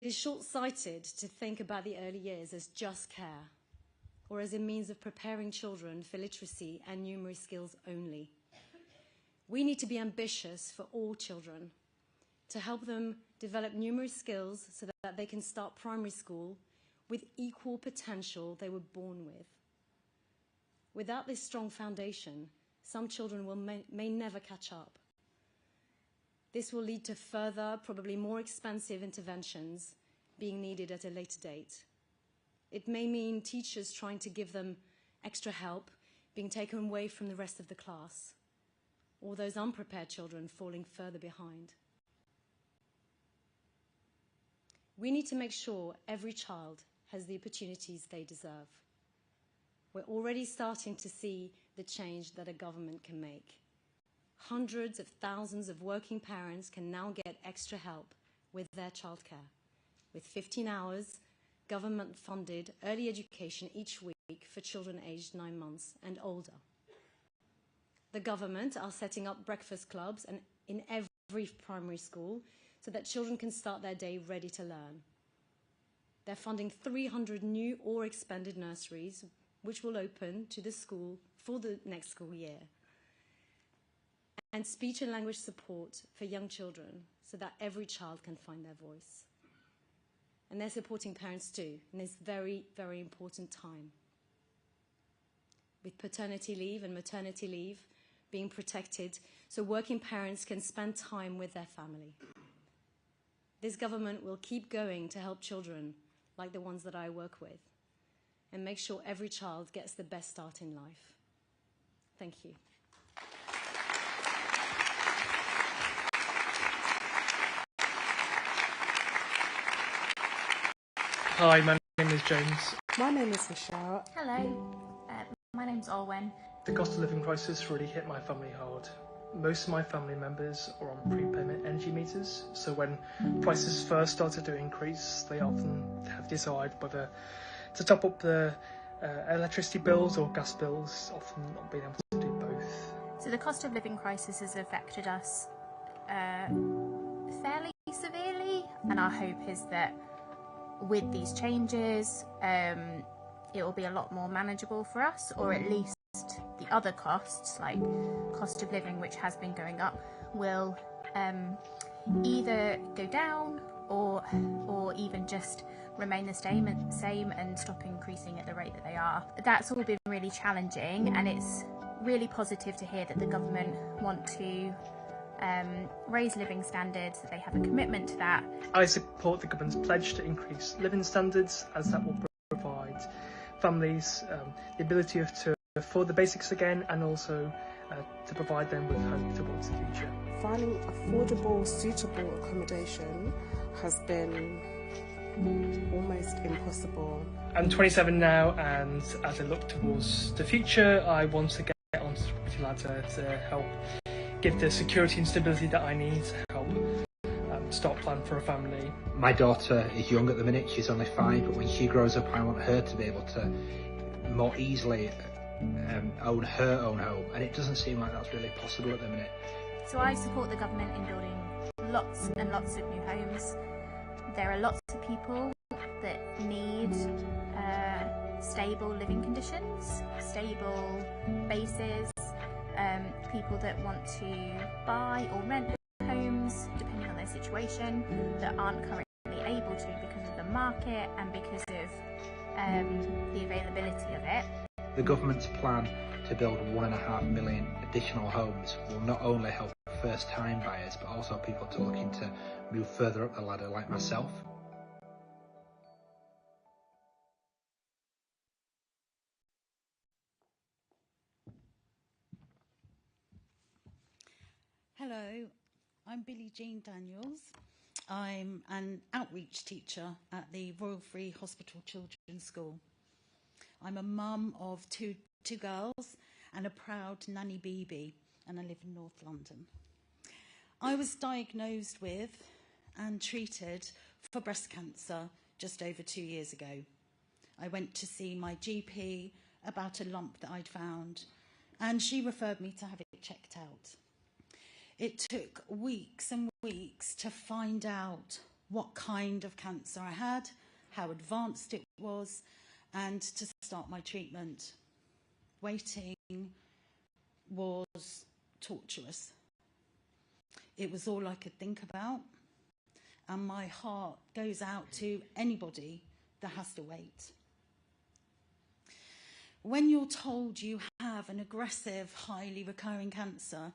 is short-sighted to think about the early years as just care, or as a means of preparing children for literacy and numeracy skills only. We need to be ambitious for all children, to help them develop numerous skills so that they can start primary school with equal potential they were born with. Without this strong foundation, some children may never catch up. This will lead to further, probably more expensive interventions being needed at a later date. It may mean teachers trying to give them extra help being taken away from the rest of the class, or those unprepared children falling further behind. We need to make sure every child has the opportunities they deserve. We're already starting to see the change that a government can make. Hundreds of thousands of working parents can now get extra help with their childcare, with 15 hours government-funded early education each week for children aged 9 months and older. The government are setting up breakfast clubs in every primary school so that children can start their day ready to learn. They're funding 300 new or expanded nurseries, which will open to the school for the next school year, and speech and language support for young children so that every child can find their voice. And they're supporting parents too in this very, very important time, with paternity leave and maternity leave being protected so working parents can spend time with their family. This government will keep going to help children like the ones that I work with and make sure every child gets the best start in life. Thank you. Hi, my name is James. My name is Michelle. Hello, my name's Olwen. The cost of living crisis really hit my family hard. Most of my family members are on prepayment energy meters, so when prices first started to increase, they often have to decide whether to top up the electricity bills or gas bills, often not being able to do both. So the cost of living crisis has affected us fairly severely, and our hope is that with these changes, it will be a lot more manageable for us, or at least the other costs, like cost of living, which has been going up, will either go down or even just remain the same and stop increasing at the rate that they are. That's all been really challenging, and it's really positive to hear that the government want to raise living standards, that they have a commitment to that. I support the government's pledge to increase living standards, as that will provide families the ability to afford the basics again, and also to provide them with hope towards the future. Finding affordable, suitable accommodation has been almost impossible. I'm 27 now, and as I look towards the future, I want to get onto the property ladder to help give the security and stability that I need to help start plan for a family. My daughter is young at the minute, she's only 5, but when she grows up I want her to be able to more easily own her own home, and it doesn't seem like that's really possible at the minute. So I support the government in building lots and lots of new homes. There are lots of people that need stable living conditions, stable bases, people that want to buy or rent homes, depending on their situation, that aren't currently able to because of the market and because of the availability of it. The government's plan to build 1.5 million additional homes will not only help first-time buyers, but also people looking to move further up the ladder like myself. Hello, I'm Billie Jean Daniels. I'm an outreach teacher at the Royal Free Hospital Children's School. I'm a mum of two girls and a proud nanny baby, and I live in North London. I was diagnosed with and treated for breast cancer just over 2 years ago. I went to see my GP about a lump that I'd found, and she referred me to have it checked out. It took weeks and weeks to find out what kind of cancer I had, how advanced it was, and to start my treatment. Waiting was torturous. It was all I could think about, and my heart goes out to anybody that has to wait. When you're told you have an aggressive, highly recurring cancer,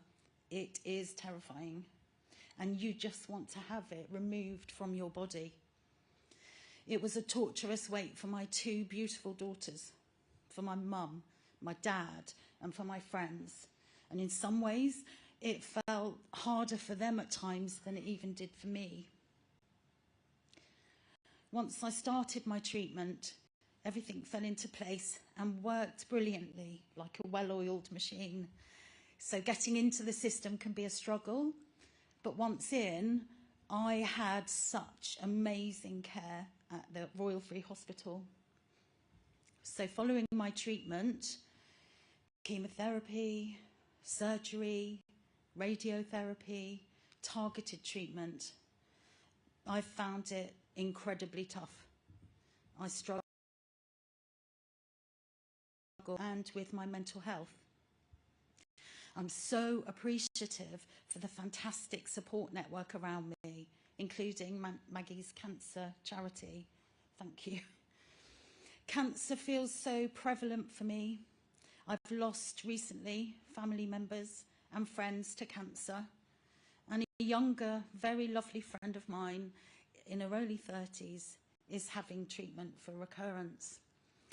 it is terrifying, and you just want to have it removed from your body. It was a torturous wait for my two beautiful daughters, for my mum, my dad, and for my friends. And in some ways, it felt harder for them at times than it even did for me. Once I started my treatment, everything fell into place and worked brilliantly, like a well-oiled machine. So getting into the system can be a struggle, but once in, I had such amazing care at the Royal Free Hospital. So following my treatment, chemotherapy, surgery, radiotherapy, targeted treatment, I found it incredibly tough. I struggled and with my mental health. I'm so appreciative for the fantastic support network around me, including Maggie's Cancer Charity. Thank you. Cancer feels so prevalent for me. I've lost recently family members and friends to cancer, and a younger, very lovely friend of mine in her early 30s is having treatment for recurrence.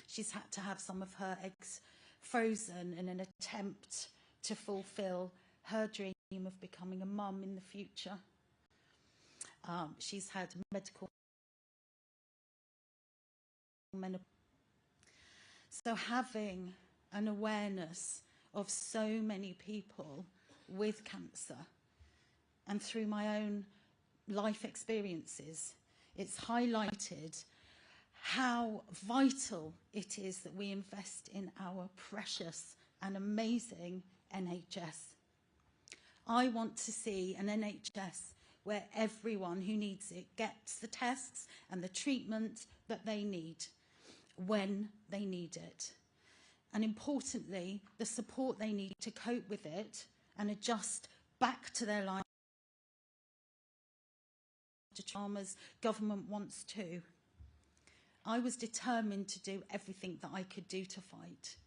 She's had to have some of her eggs frozen in an attempt to fulfill her dream of becoming a mum in the future. She's had medical menopause. So having an awareness of so many people with cancer, and through my own life experiences, it's highlighted how vital it is that we invest in our precious and amazing NHS. I want to see an NHS where everyone who needs it gets the tests and the treatment that they need when they need it. And importantly, the support they need to cope with it and adjust back to their life. Starmer's government wants to. I was determined to do everything that I could do to fight.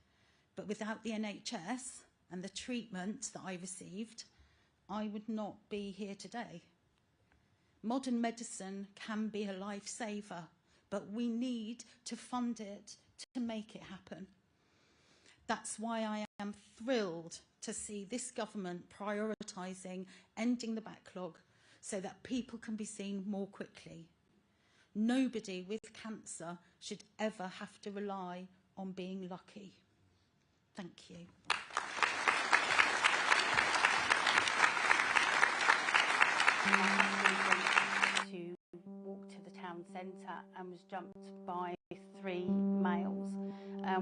But without the NHS and the treatment that I received, I would not be here today. Modern medicine can be a lifesaver, but we need to fund it to make it happen. That's why I am thrilled to see this government prioritising ending the backlog so that people can be seen more quickly. Nobody with cancer should ever have to rely on being lucky. Thank you. To walk to the town centre and was jumped by 3 males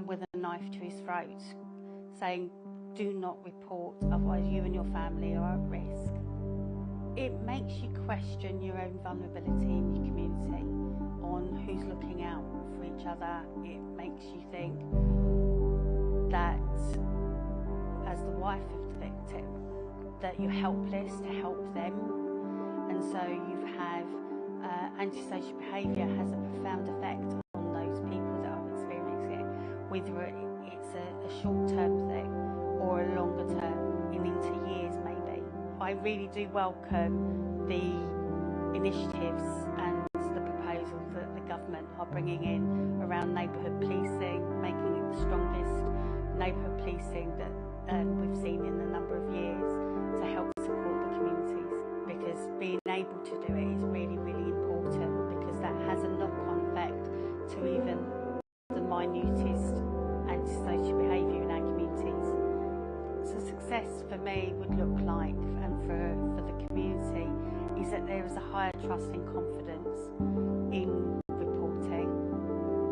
with a knife to his throat, saying, "Do not report, otherwise you and your family are at risk." It makes you question your own vulnerability in your community, on who's looking out for each other. It makes you think that, as the wife of the victim, that you're helpless to help them. And so you have antisocial behaviour has a profound effect on those people that are experiencing it, whether it's a short-term thing or a longer term, into years maybe. I really do welcome the initiatives and the proposals that the government are bringing in around neighbourhood policing, making it the strongest neighbourhood policing that we've seen in a number of years to help support the communities. Because being able to do it is really, really important, because that has a knock-on effect to even the minutest antisocial behaviour in our communities. So success for me would look like, and for the community, is that there is a higher trust and confidence in reporting,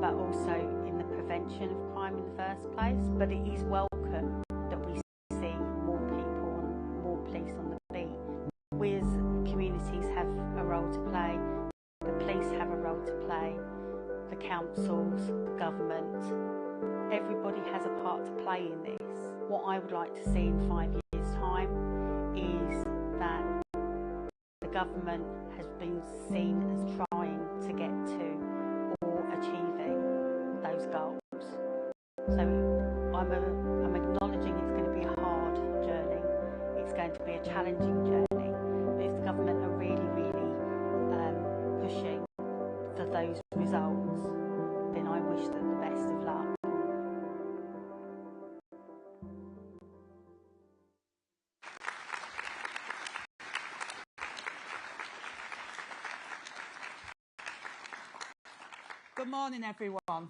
but also in the prevention of crime in the first place. But it is welcome that we see more people and more police on the beat. We as communities have a role to play councils, government. Everybody has a part to play in this. What I would like to see in 5 years' time is that the government has been seen as trying to get to or achieving those goals. So I'm acknowledging it's going to be a hard journey. It's going to be a challenging journey. But if the government are really, really pushing for those results, then I wish them the best of luck. Good morning, everyone.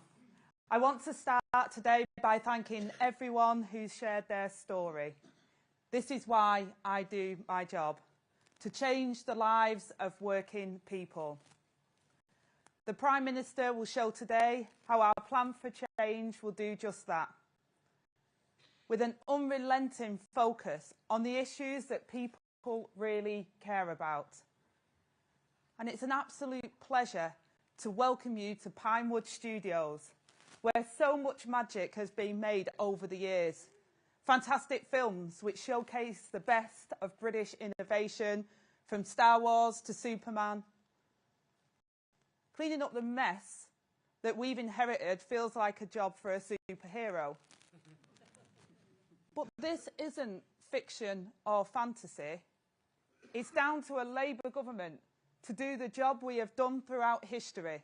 I want to start today by thanking everyone who's shared their story. This is why I do my job, to change the lives of working people. The Prime Minister will show today how our plan for change will do just that, with an unrelenting focus on the issues that people really care about. And it's an absolute pleasure to welcome you to Pinewood Studios, where so much magic has been made over the years. Fantastic films which showcase the best of British innovation, from Star Wars to Superman. Cleaning up the mess that we've inherited feels like a job for a superhero. But this isn't fiction or fantasy. It's down to a Labour government to do the job we have done throughout history.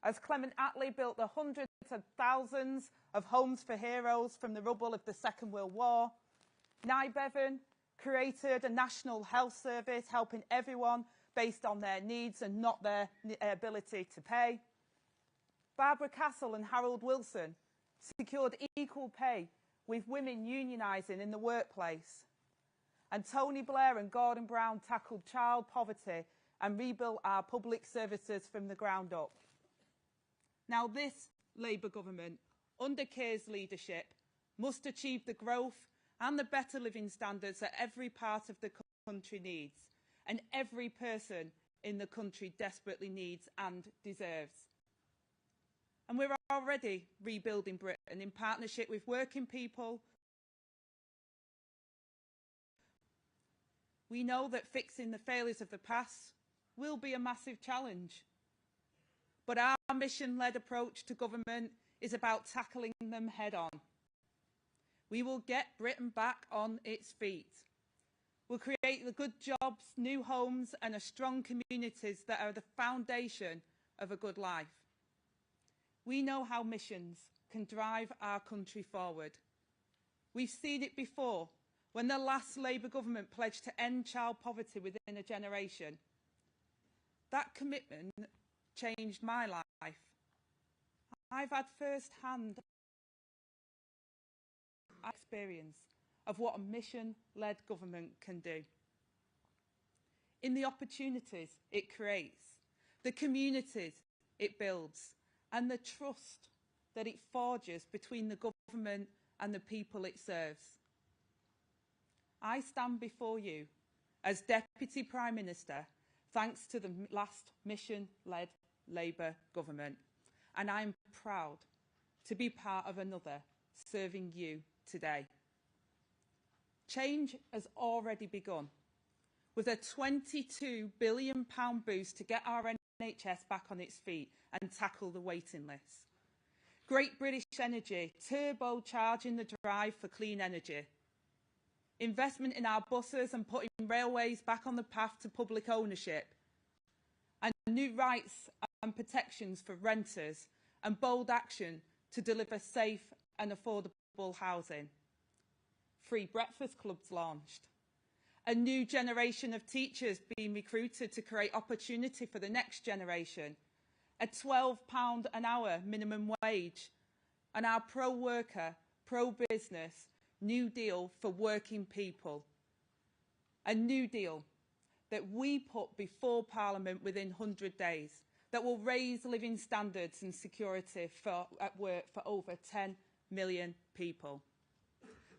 As Clement Attlee built the hundreds of thousands of homes for heroes from the rubble of the Second World War, Nye Bevan created a national health service helping everyone based on their needs and not their ability to pay. Barbara Castle and Harold Wilson secured equal pay with women unionising in the workplace. And Tony Blair and Gordon Brown tackled child poverty and rebuilt our public services from the ground up. Now this Labour government, under Keir's leadership, must achieve the growth and the better living standards that every part of the country needs, and every person in the country desperately needs and deserves. And we're already rebuilding Britain in partnership with working people. We know that fixing the failures of the past will be a massive challenge. But our mission-led approach to government is about tackling them head-on. We will get Britain back on its feet. We'll create the good jobs, new homes and strong communities that are the foundation of a good life. We know how missions can drive our country forward. We've seen it before when the last Labour government pledged to end child poverty within a generation. That commitment changed my life. I've had first-hand experience of what a mission-led government can do. In the opportunities it creates, the communities it builds, and the trust that it forges between the government and the people it serves. I stand before you as Deputy Prime Minister thanks to the last mission-led Labour government, and I'm proud to be part of another serving you today. Change has already begun with a £22 billion boost to get our NHS back on its feet and tackle the waiting list. Great British Energy turbocharging the drive for clean energy. Investment in our buses and putting railways back on the path to public ownership. And new rights and protections for renters and bold action to deliver safe and affordable housing. Free breakfast clubs launched. A new generation of teachers being recruited to create opportunity for the next generation. A £12 an hour minimum wage. And our pro-worker, pro-business New Deal for working people. A New Deal that we put before Parliament within 100 days, that will raise living standards and security at work for over 10 million people.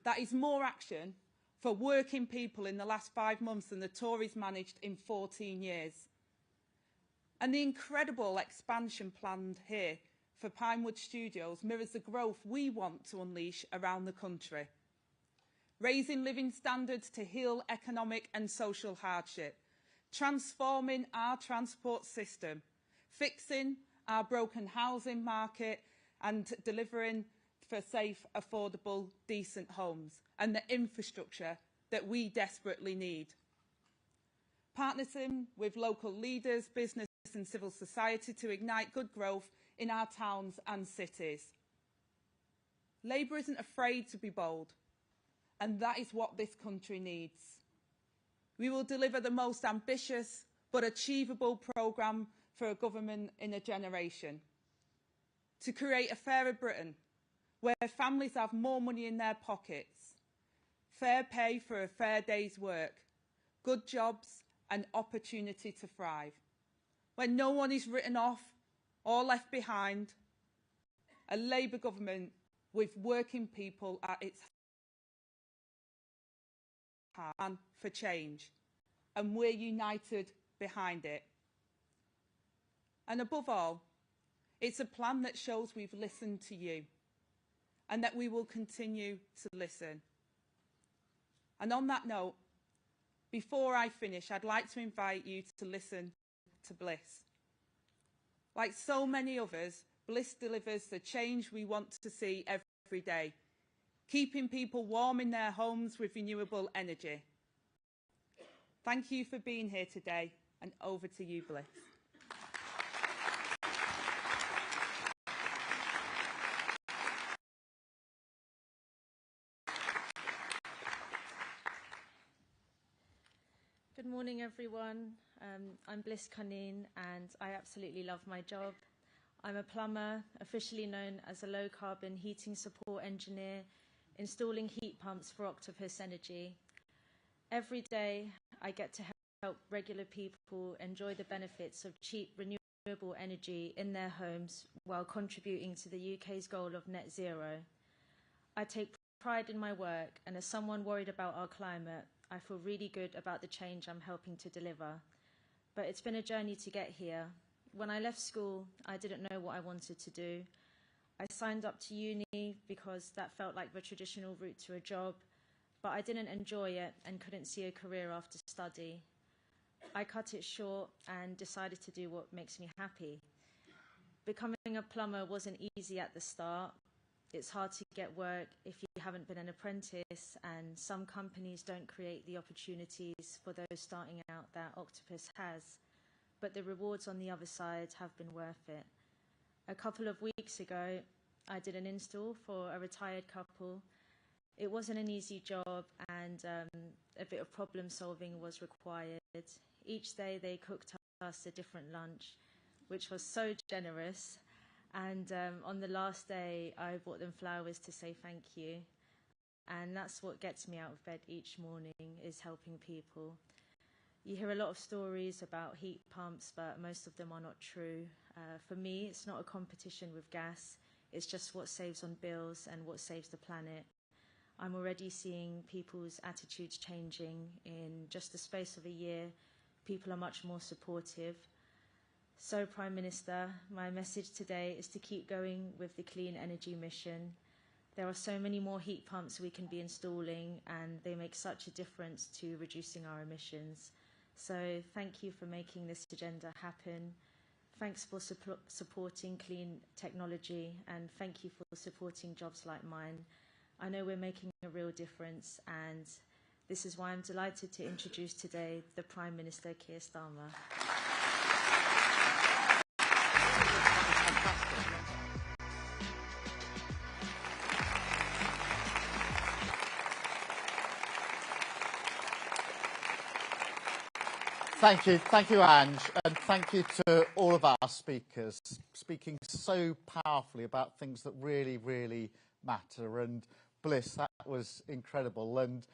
That is more action for working people in the last 5 months than the Tories managed in 14 years. And the incredible expansion planned here for Pinewood Studios mirrors the growth we want to unleash around the country. Raising living standards to heal economic and social hardship, transforming our transport system, fixing our broken housing market and delivering for safe, affordable, decent homes and the infrastructure that we desperately need. Partnering with local leaders, business and civil society to ignite good growth in our towns and cities. Labour isn't afraid to be bold, and that is what this country needs. We will deliver the most ambitious but achievable programme for a government in a generation. To create a fairer Britain, where families have more money in their pockets, fair pay for a fair day's work, good jobs and opportunity to thrive, where no one is written off or left behind, a Labour government with working people at its heart for change, and we're united behind it. And above all, it's a plan that shows we've listened to you and that we will continue to listen. And on that note, before I finish, I'd like to invite you to listen to Bliss. Like so many others, Bliss delivers the change we want to see every day, keeping people warm in their homes with renewable energy. Thank you for being here today, and over to you, Bliss. Good morning, everyone. I'm Bliss Cunning, and I absolutely love my job. I'm a plumber, officially known as a low-carbon heating support engineer, installing heat pumps for Octopus Energy. Every day, I get to help regular people enjoy the benefits of cheap, renewable energy in their homes while contributing to the UK's goal of net zero. I take pride in my work, and as someone worried about our climate, I feel really good about the change I'm helping to deliver. But it's been a journey to get here. When I left school, I didn't know what I wanted to do. I signed up to uni because that felt like the traditional route to a job, but I didn't enjoy it and couldn't see a career after study. I cut it short and decided to do what makes me happy. Becoming a plumber wasn't easy at the start. It's hard to get work if you haven't been an apprentice, and some companies don't create the opportunities for those starting out that Octopus has. But the rewards on the other side have been worth it. A couple of weeks ago, I did an install for a retired couple. It wasn't an easy job, and a bit of problem solving was required. Each day they cooked us a different lunch, which was so generous. And on the last day, I bought them flowers to say thank you. And that's what gets me out of bed each morning, is helping people. You hear a lot of stories about heat pumps, but most of them are not true. For me, it's not a competition with gas. It's just what saves on bills and what saves the planet. I'm already seeing people's attitudes changing. In just the space of a year, people are much more supportive. So, Prime Minister, my message today is to keep going with the clean energy mission. There are so many more heat pumps we can be installing, and they make such a difference to reducing our emissions. So thank you for making this agenda happen. Thanks for supporting clean technology, and thank you for supporting jobs like mine. I know we're making a real difference, and this is why I'm delighted to introduce today the Prime Minister Keir Starmer. Thank you, Ange, and thank you to all of our speakers, speaking so powerfully about things that really, really matter. And Bliss, that was incredible. And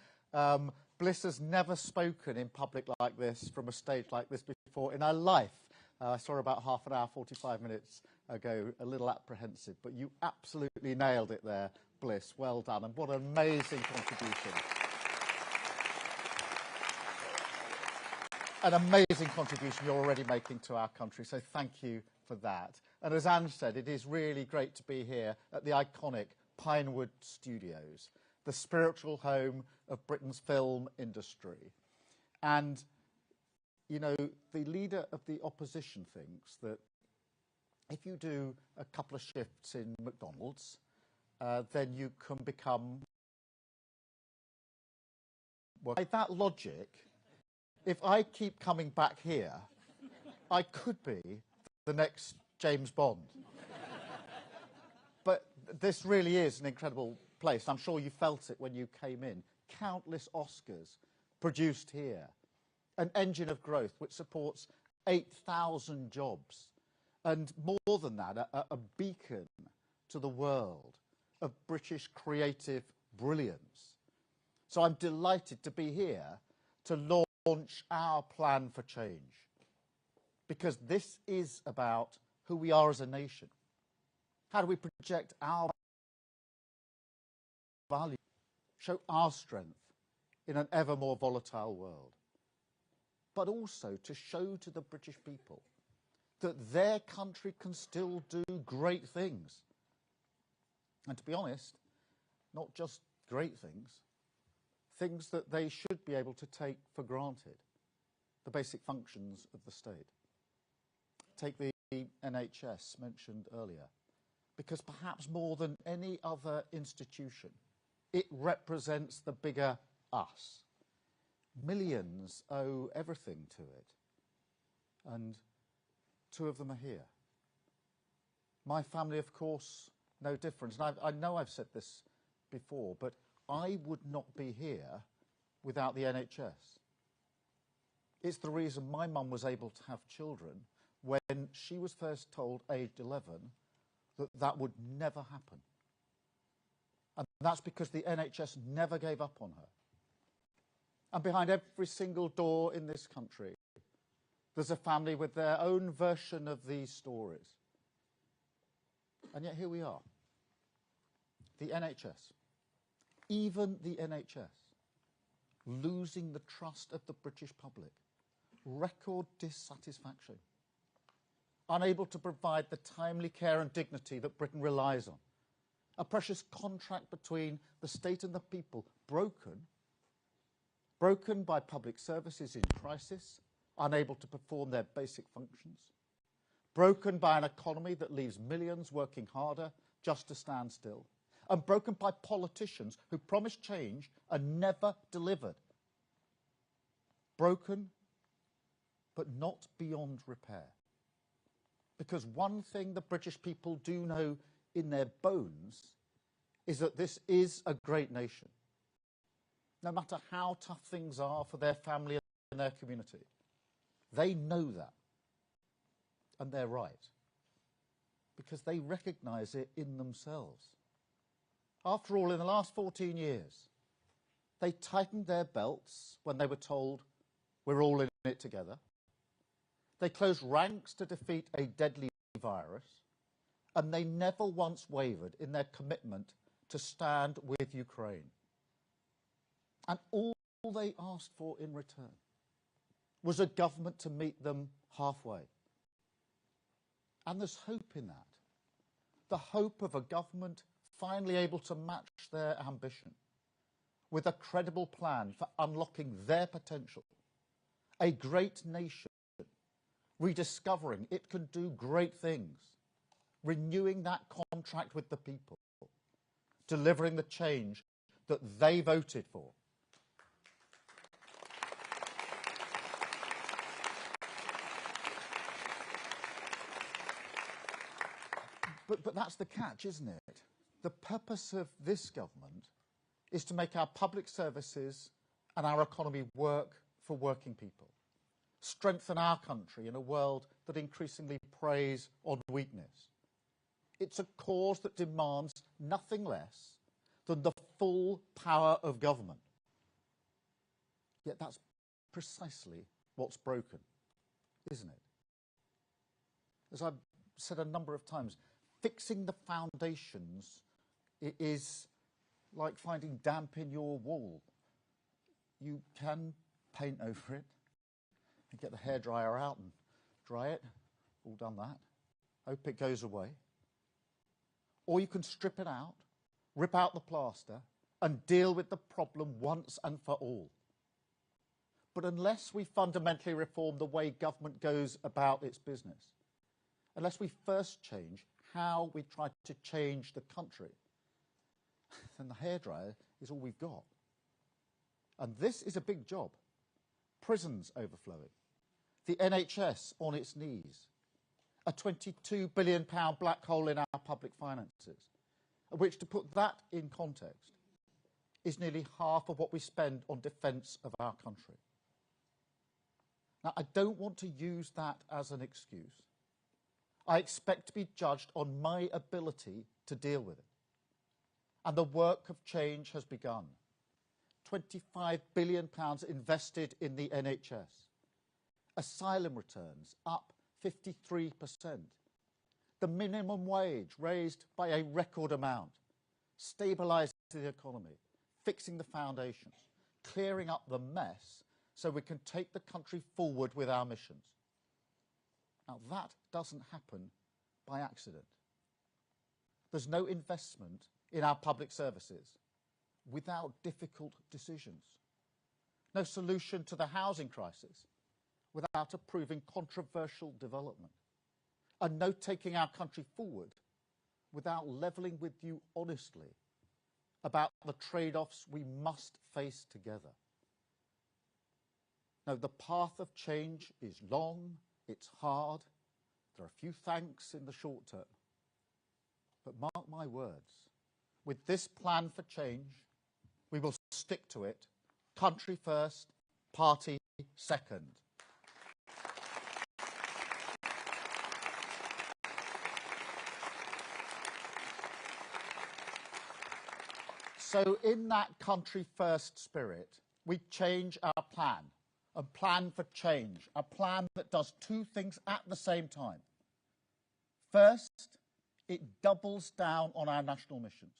Bliss has never spoken in public like this, from a stage like this before in her life. I saw her about half an hour, 45 minutes ago, a little apprehensive, but you absolutely nailed it there, Bliss. Well done, and what an amazing contribution. an amazing contribution you're already making to our country, so thank you for that. And as Ange said, it is really great to be here at the iconic Pinewood Studios, the spiritual home of Britain's film industry. And, you know, the leader of the opposition thinks that if you do a couple of shifts in McDonald's, then you can become... Well, by that logic, if I keep coming back here, I could be the next James Bond. But this really is an incredible place. I'm sure you felt it when you came in. Countless Oscars produced here. An engine of growth which supports 8,000 jobs. And more than that, a beacon to the world of British creative brilliance. So I'm delighted to be here to launch our plan for change. Because this is about who we are as a nation. How do we project our value, show our strength in an ever more volatile world? But also to show to the British people that their country can still do great things. And to be honest, not just great things, things that they should be able to take for granted, the basic functions of the state. Take the NHS mentioned earlier, because perhaps more than any other institution, it represents the bigger us. Millions owe everything to it, and 2 of them are here. My family, of course, no different. And I know I've said this before, but I would not be here without the NHS. It's the reason my mum was able to have children when she was first told, aged 11, that that would never happen. And that's because the NHS never gave up on her. And behind every single door in this country, there's a family with their own version of these stories. And yet here we are. The NHS, even the NHS, losing the trust of the British public. Record dissatisfaction. Unable to provide the timely care and dignity that Britain relies on. A precious contract between the state and the people, broken by public services in crisis, unable to perform their basic functions, broken by an economy that leaves millions working harder just to stand still, and broken by politicians who promised change and never delivered. Broken, but not beyond repair. Because one thing the British people do know in their bones is that this is a great nation. No matter how tough things are for their family and their community, they know that. And they're right. Because they recognise it in themselves. After all, in the last 14 years, they tightened their belts when they were told, we're all in it together. They closed ranks to defeat a deadly virus, and they never once wavered in their commitment to stand with Ukraine. And all they asked for in return was a government to meet them halfway. And there's hope in that. The hope of a government finally able to match their ambition with a credible plan for unlocking their potential. A great nation rediscovering it can do great things, renewing that contract with the people, delivering the change that they voted for. But that's the catch, isn't it? The purpose of this government is to make our public services and our economy work for working people, strengthen our country in a world that increasingly preys on weakness. It's a cause that demands nothing less than the full power of government. Yet that's precisely what's broken, isn't it? As I've said a number of times, fixing the foundations is like finding damp in your wall. You can paint over it, You get the hairdryer out and dry it. All done that. Hope it goes away. Or you can strip it out, rip out the plaster, and deal with the problem once and for all. But unless we fundamentally reform the way government goes about its business, unless we first change how we try to change the country, then the hairdryer is all we've got. And this is a big job. Prisons overflowing, the NHS on its knees, a £22 billion black hole in our public finances, which, to put that in context, is nearly half of what we spend on defence of our country. Now, I don't want to use that as an excuse. I expect to be judged on my ability to deal with it. And the work of change has begun. £25 billion invested in the NHS. Asylum returns up 53%. The minimum wage raised by a record amount. Stabilising the economy, fixing the foundations, clearing up the mess so we can take the country forward with our missions. Now, that doesn't happen by accident. There's no investment in our public services without difficult decisions. No solution to the housing crisis without approving controversial development. And no taking our country forward without levelling with you honestly about the trade-offs we must face together. Now, the path of change is long, it's hard, there are a few thanks in the short term. But mark my words, with this plan for change, we will stick to it. Country first, party second. So in that country first spirit, we change our plan, a plan for change, a plan that does two things at the same time. First, it doubles down on our national missions,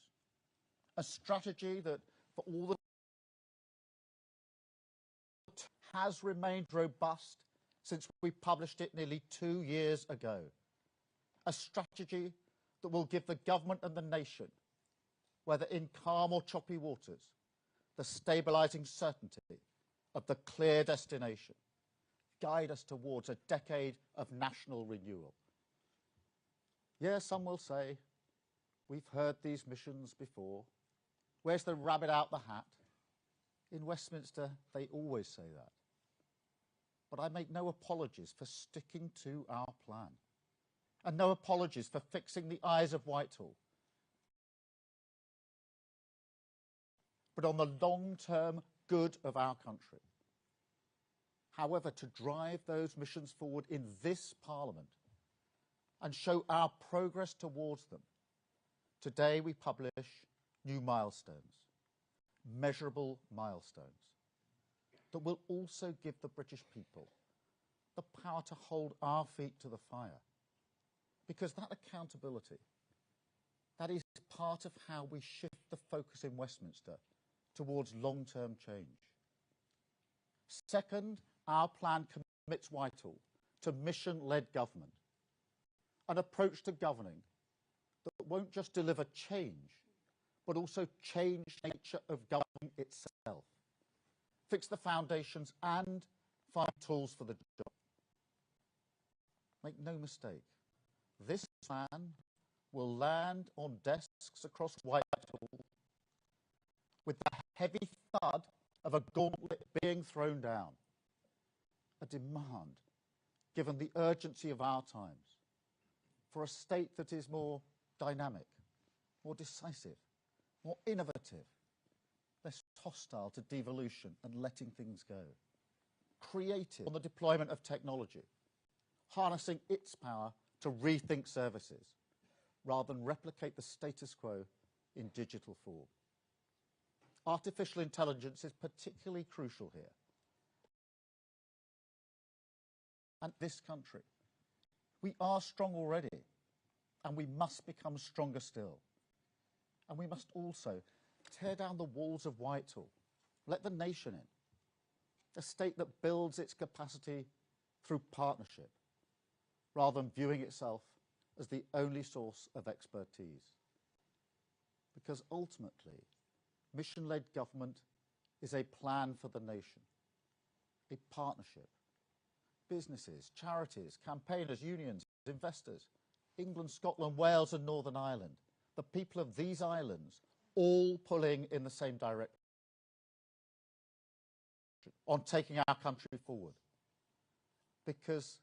a strategy that for all the has remained robust since we published it nearly 2 years ago. A strategy that will give the government and the nation, whether in calm or choppy waters, the stabilising certainty of the clear destination, guide us towards a decade of national renewal. Yes, some will say, we've heard these missions before. Where's the rabbit out the hat? In Westminster, they always say that. But I make no apologies for sticking to our plan, and no apologies for fixing the eyes of Whitehall, but on the long-term good of our country. However, to drive those missions forward in this Parliament and show our progress towards them, today we publish new milestones, measurable milestones, that will also give the British people the power to hold our feet to the fire. Because that accountability, that is part of how we shift the focus in Westminster towards long-term change. Second, our plan commits Whitehall to mission-led government, an approach to governing that won't just deliver change, but also change the nature of governing itself, fix the foundations and find tools for the job. Make no mistake, this plan will land on desks across Whitehall with the heavy thud of a gauntlet being thrown down. A demand, given the urgency of our times, for a state that is more dynamic, more decisive, more innovative, less hostile to devolution and letting things go. Creative on the deployment of technology, harnessing its power to rethink services, rather than replicate the status quo in digital form. Artificial intelligence is particularly crucial here. And this country, we are strong already, and we must become stronger still. And we must also tear down the walls of Whitehall, let the nation in, a state that builds its capacity through partnership, rather than viewing itself as the only source of expertise. Because ultimately, mission-led government is a plan for the nation, a partnership. Businesses, charities, campaigners, unions, investors, England, Scotland, Wales and Northern Ireland, the people of these islands, all pulling in the same direction on taking our country forward. Because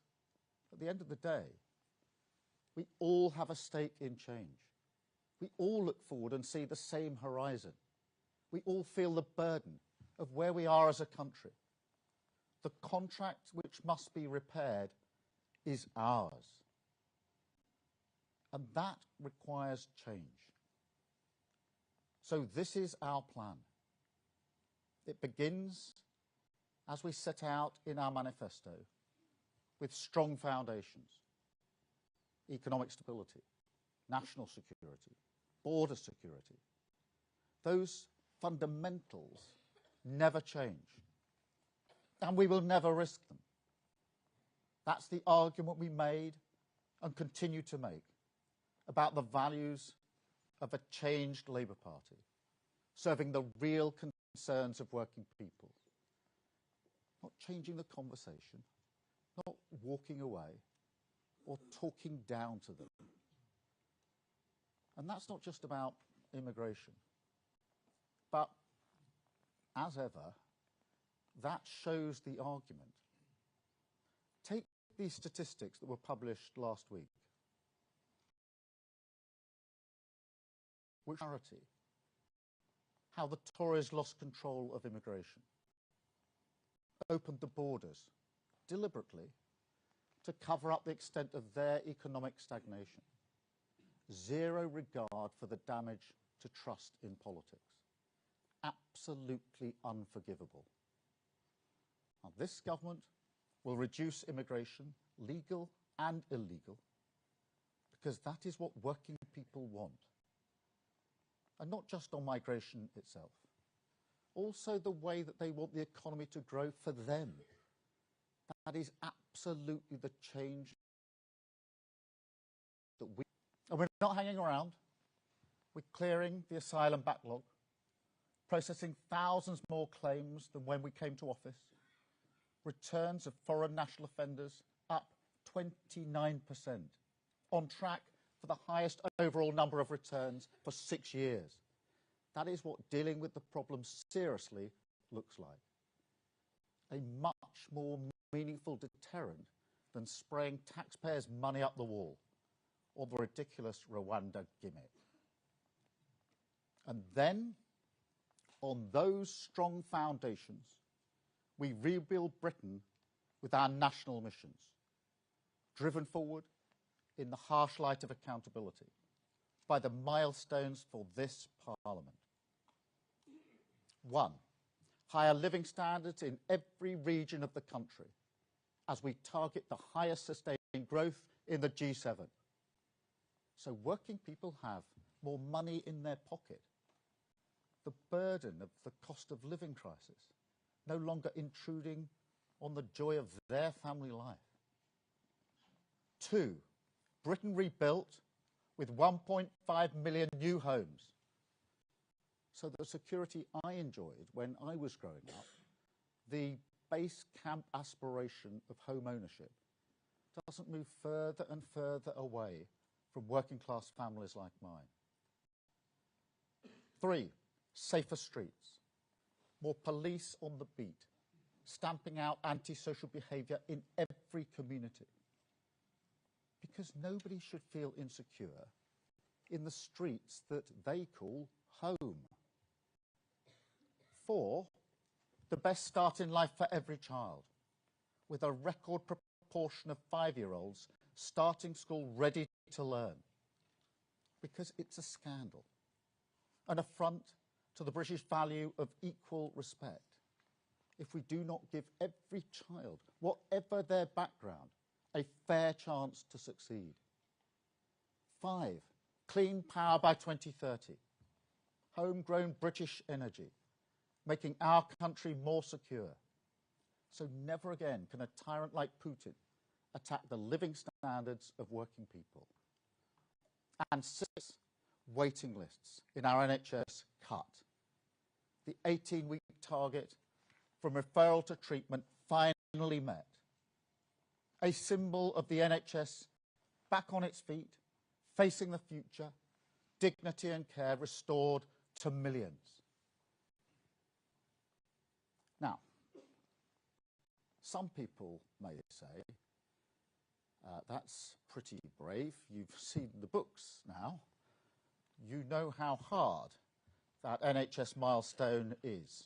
at the end of the day, we all have a stake in change. We all look forward and see the same horizon. We all feel the burden of where we are as a country. The contract which must be repaired is ours. And that requires change. So this is our plan. It begins, as we set out in our manifesto, with strong foundations: economic stability, national security, border security. Those fundamentals never change, and we will never risk them. That's the argument we made and continue to make about the values of a changed Labour Party, serving the real concerns of working people, not changing the conversation, not walking away or talking down to them. And that's not just about immigration, but as ever, that shows the argument. Take these statistics that were published last week. Which clarity, how the Tories lost control of immigration, opened the borders deliberately to cover up the extent of their economic stagnation. Zero regard for the damage to trust in politics. Absolutely unforgivable. Now, this government will reduce immigration, legal and illegal, because that is what working people want. And not just on migration itself, also the way that they want the economy to grow for them. That is absolutely the change that we... And we're not hanging around. We're clearing the asylum backlog, processing thousands more claims than when we came to office, returns of foreign national offenders up 29%, on track for the highest overall number of returns for 6 years. That is what dealing with the problem seriously looks like. A much more meaningful deterrent than spraying taxpayers' money up the wall or the ridiculous Rwanda gimmick. And then, on those strong foundations, we rebuild Britain with our national missions, driven forward in the harsh light of accountability by the milestones for this Parliament. 1, higher living standards in every region of the country as we target the highest sustained growth in the G7. So working people have more money in their pocket. The burden of the cost of living crisis no longer intruding on the joy of their family life. 2, Britain rebuilt with 1.5 million new homes. So the security I enjoyed when I was growing up, the base camp aspiration of home ownership, doesn't move further and further away from working class families like mine. 3, safer streets, more police on the beat, stamping out antisocial behaviour in every community. Because nobody should feel insecure in the streets that they call home. 4, the best start in life for every child, with a record proportion of 5-year-olds starting school ready to learn. Because it's a scandal, an affront to the British value of equal respect, if we do not give every child, whatever their background, a fair chance to succeed. 5, clean power by 2030, homegrown British energy, making our country more secure. So never again can a tyrant like Putin attack the living standards of working people. And 6 waiting lists in our NHS cut. The 18-week target from referral to treatment finally met. A symbol of the NHS back on its feet, facing the future, dignity and care restored to millions. Now, some people may say, that's pretty brave. You've seen the books now. You know how hard that NHS milestone is.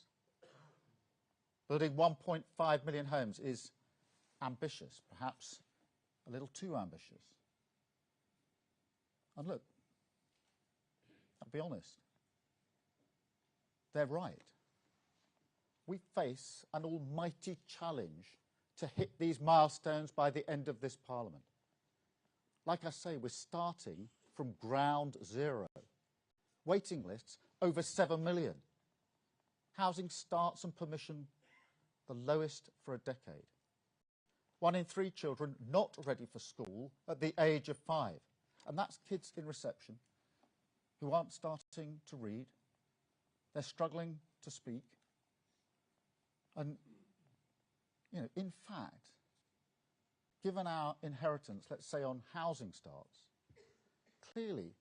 Building 1.5 million homes is ambitious, perhaps a little too ambitious. And look, I'll be honest, they're right. We face an almighty challenge to hit these milestones by the end of this Parliament. Like I say, we're starting from ground zero. Waiting lists over 7 million. Housing starts and permission the lowest for a decade. 1 in 3 children not ready for school at the age of 5. And that's kids in reception who aren't starting to read. They're struggling to speak. And, you know, in fact, given our inheritance, let's say on housing starts, clearly,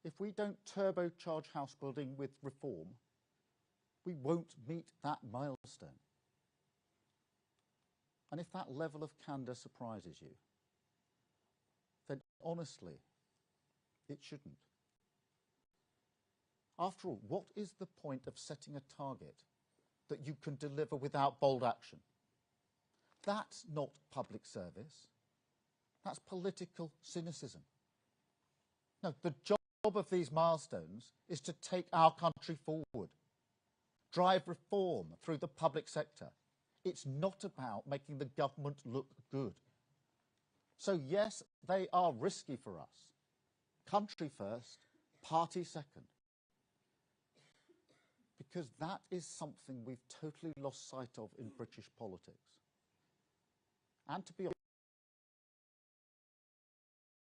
if we don't turbocharge house building with reform, we won't meet that milestone. And if that level of candour surprises you, then honestly, it shouldn't. After all, what is the point of setting a target that you can deliver without bold action? That's not public service. That's political cynicism. No, the job of these milestones is to take our country forward, drive reform through the public sector. It's not about making the government look good. So yes, they are risky for us. Country first, party second. Because that is something we've totally lost sight of in British politics. And to be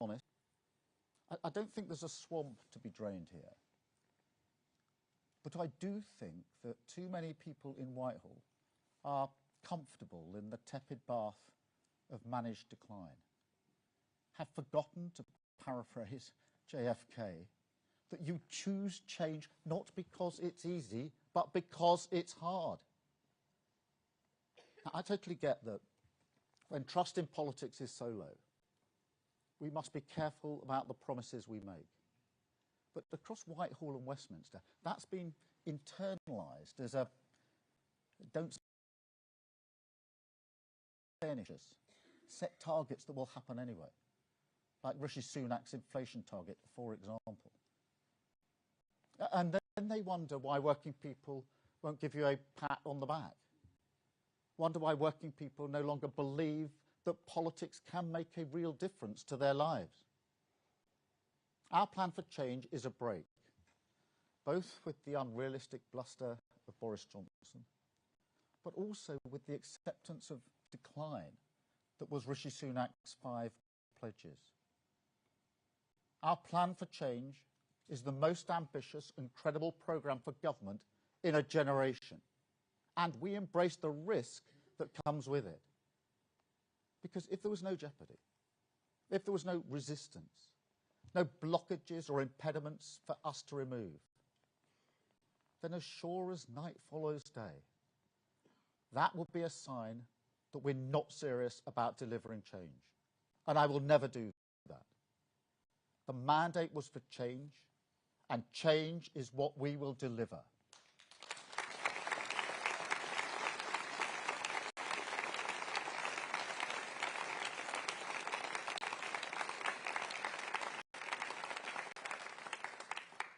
honest, I don't think there's a swamp to be drained here. But I do think that too many people in Whitehall are comfortable in the tepid bath of managed decline, have forgotten, to paraphrase JFK, that you choose change not because it's easy, but because it's hard. Now, I totally get that when trust in politics is so low, we must be careful about the promises we make. But across Whitehall and Westminster, that's been internalised as a don't say anything, set targets that will happen anyway, like Rishi Sunak's inflation target, for example. And then they wonder why working people won't give you a pat on the back. Wonder why working people no longer believe that politics can make a real difference to their lives. Our plan for change is a break, both with the unrealistic bluster of Boris Johnson, but also with the acceptance of decline that was Rishi Sunak's 5 pledges. Our plan for change is the most ambitious and credible programme for government in a generation. And we embrace the risk that comes with it. Because if there was no jeopardy, if there was no resistance, no blockages or impediments for us to remove, then as sure as night follows day, that would be a sign that we're not serious about delivering change. And I will never do that. The mandate was for change, and change is what we will deliver.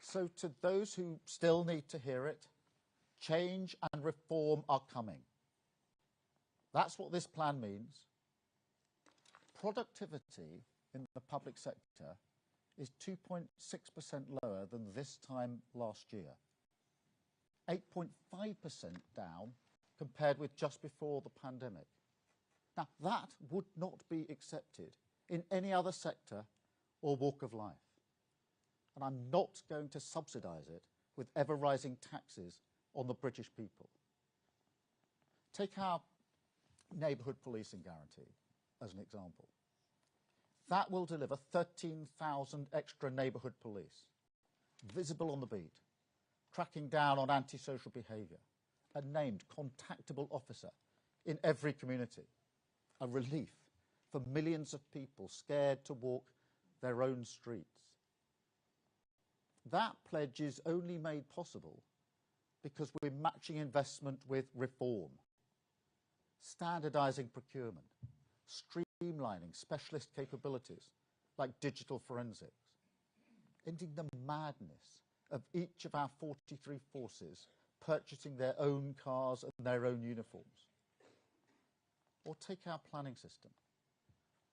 So to those who still need to hear it, change and reform are coming. That's what this plan means. Productivity in the public sector is 2.6% lower than this time last year. 8.5% down compared with just before the pandemic. Now, that would not be accepted in any other sector or walk of life. And I'm not going to subsidise it with ever-rising taxes on the British people. Take our neighbourhood policing guarantee as an example. That will deliver 13,000 extra neighbourhood police, visible on the beat, cracking down on antisocial behaviour, a named contactable officer in every community, a relief for millions of people scared to walk their own streets. That pledge is only made possible because we're matching investment with reform, standardising procurement, streamlining specialist capabilities like digital forensics, ending the madness of each of our 43 forces purchasing their own cars and their own uniforms. Or take our planning system,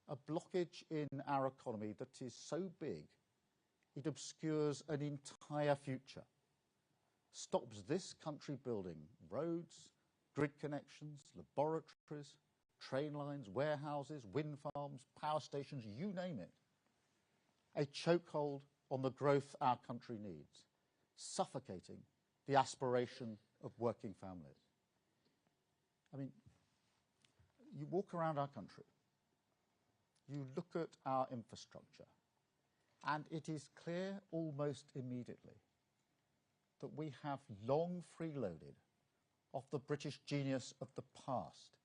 a blockage in our economy that is so big it obscures an entire future, stops this country building roads, grid connections, laboratories, train lines, warehouses, wind farms, power stations, you name it. A chokehold on the growth our country needs, suffocating the aspiration of working families. I mean, you walk around our country, you look at our infrastructure, and it is clear almost immediately that we have long freeloaded off the British genius of the past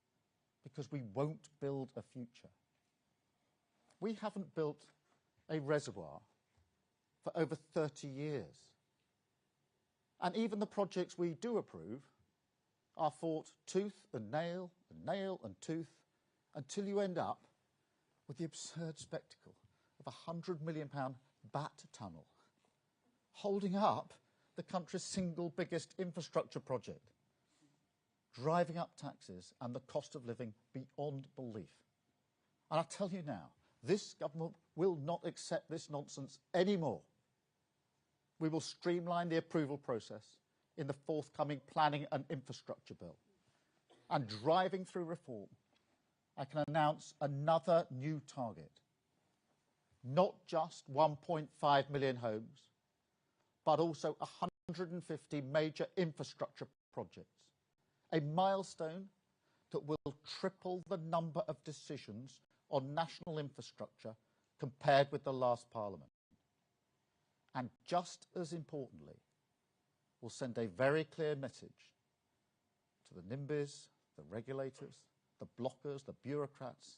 because we won't build a future. We haven't built a reservoir for over 30 years. And even the projects we do approve are fought tooth and nail and tooth until you end up with the absurd spectacle of a £100 million bat tunnel holding up the country's single biggest infrastructure project, driving up taxes and the cost of living beyond belief. And I tell you now, this government will not accept this nonsense anymore. We will streamline the approval process in the forthcoming planning and infrastructure bill. And driving through reform, I can announce another new target. Not just 1.5 million homes, but also 150 major infrastructure projects. A milestone that will triple the number of decisions on national infrastructure compared with the last Parliament. And just as importantly, will send a very clear message to the NIMBYs, the regulators, the blockers, the bureaucrats,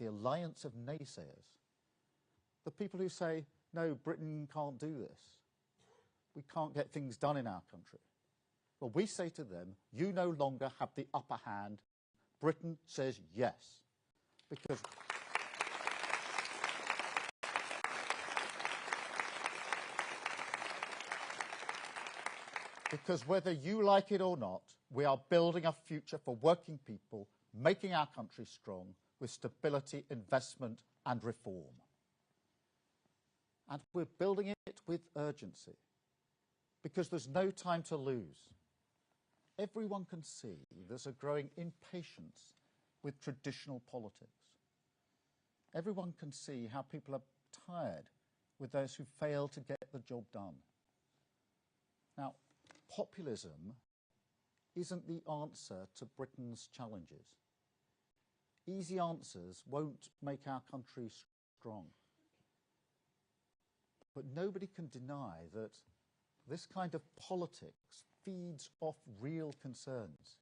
the alliance of naysayers, the people who say, no, Britain can't do this. We can't get things done in our country. Well, we say to them, you no longer have the upper hand. Britain says yes. Because whether you like it or not, we are building a future for working people, making our country strong with stability, investment and reform. And we're building it with urgency because there's no time to lose. Everyone can see there's a growing impatience with traditional politics. Everyone can see how people are tired with those who fail to get the job done. Now, populism isn't the answer to Britain's challenges. Easy answers won't make our country strong. But nobody can deny that this kind of politics feeds off real concerns.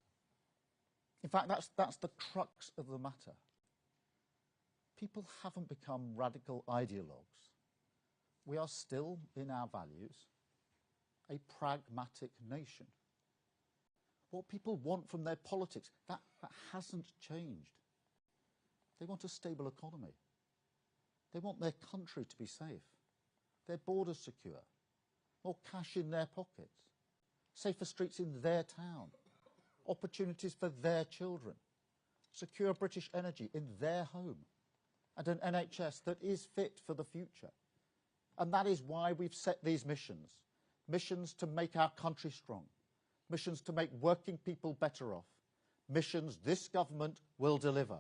In fact, that's the crux of the matter. People haven't become radical ideologues. We are still, in our values, a pragmatic nation. What people want from their politics, that hasn't changed. They want a stable economy. They want their country to be safe, their borders secure, more cash in their pockets, safer streets in their town, opportunities for their children, secure British energy in their home, and an NHS that is fit for the future. And that is why we've set these missions. Missions to make our country strong, missions to make working people better off, missions this government will deliver.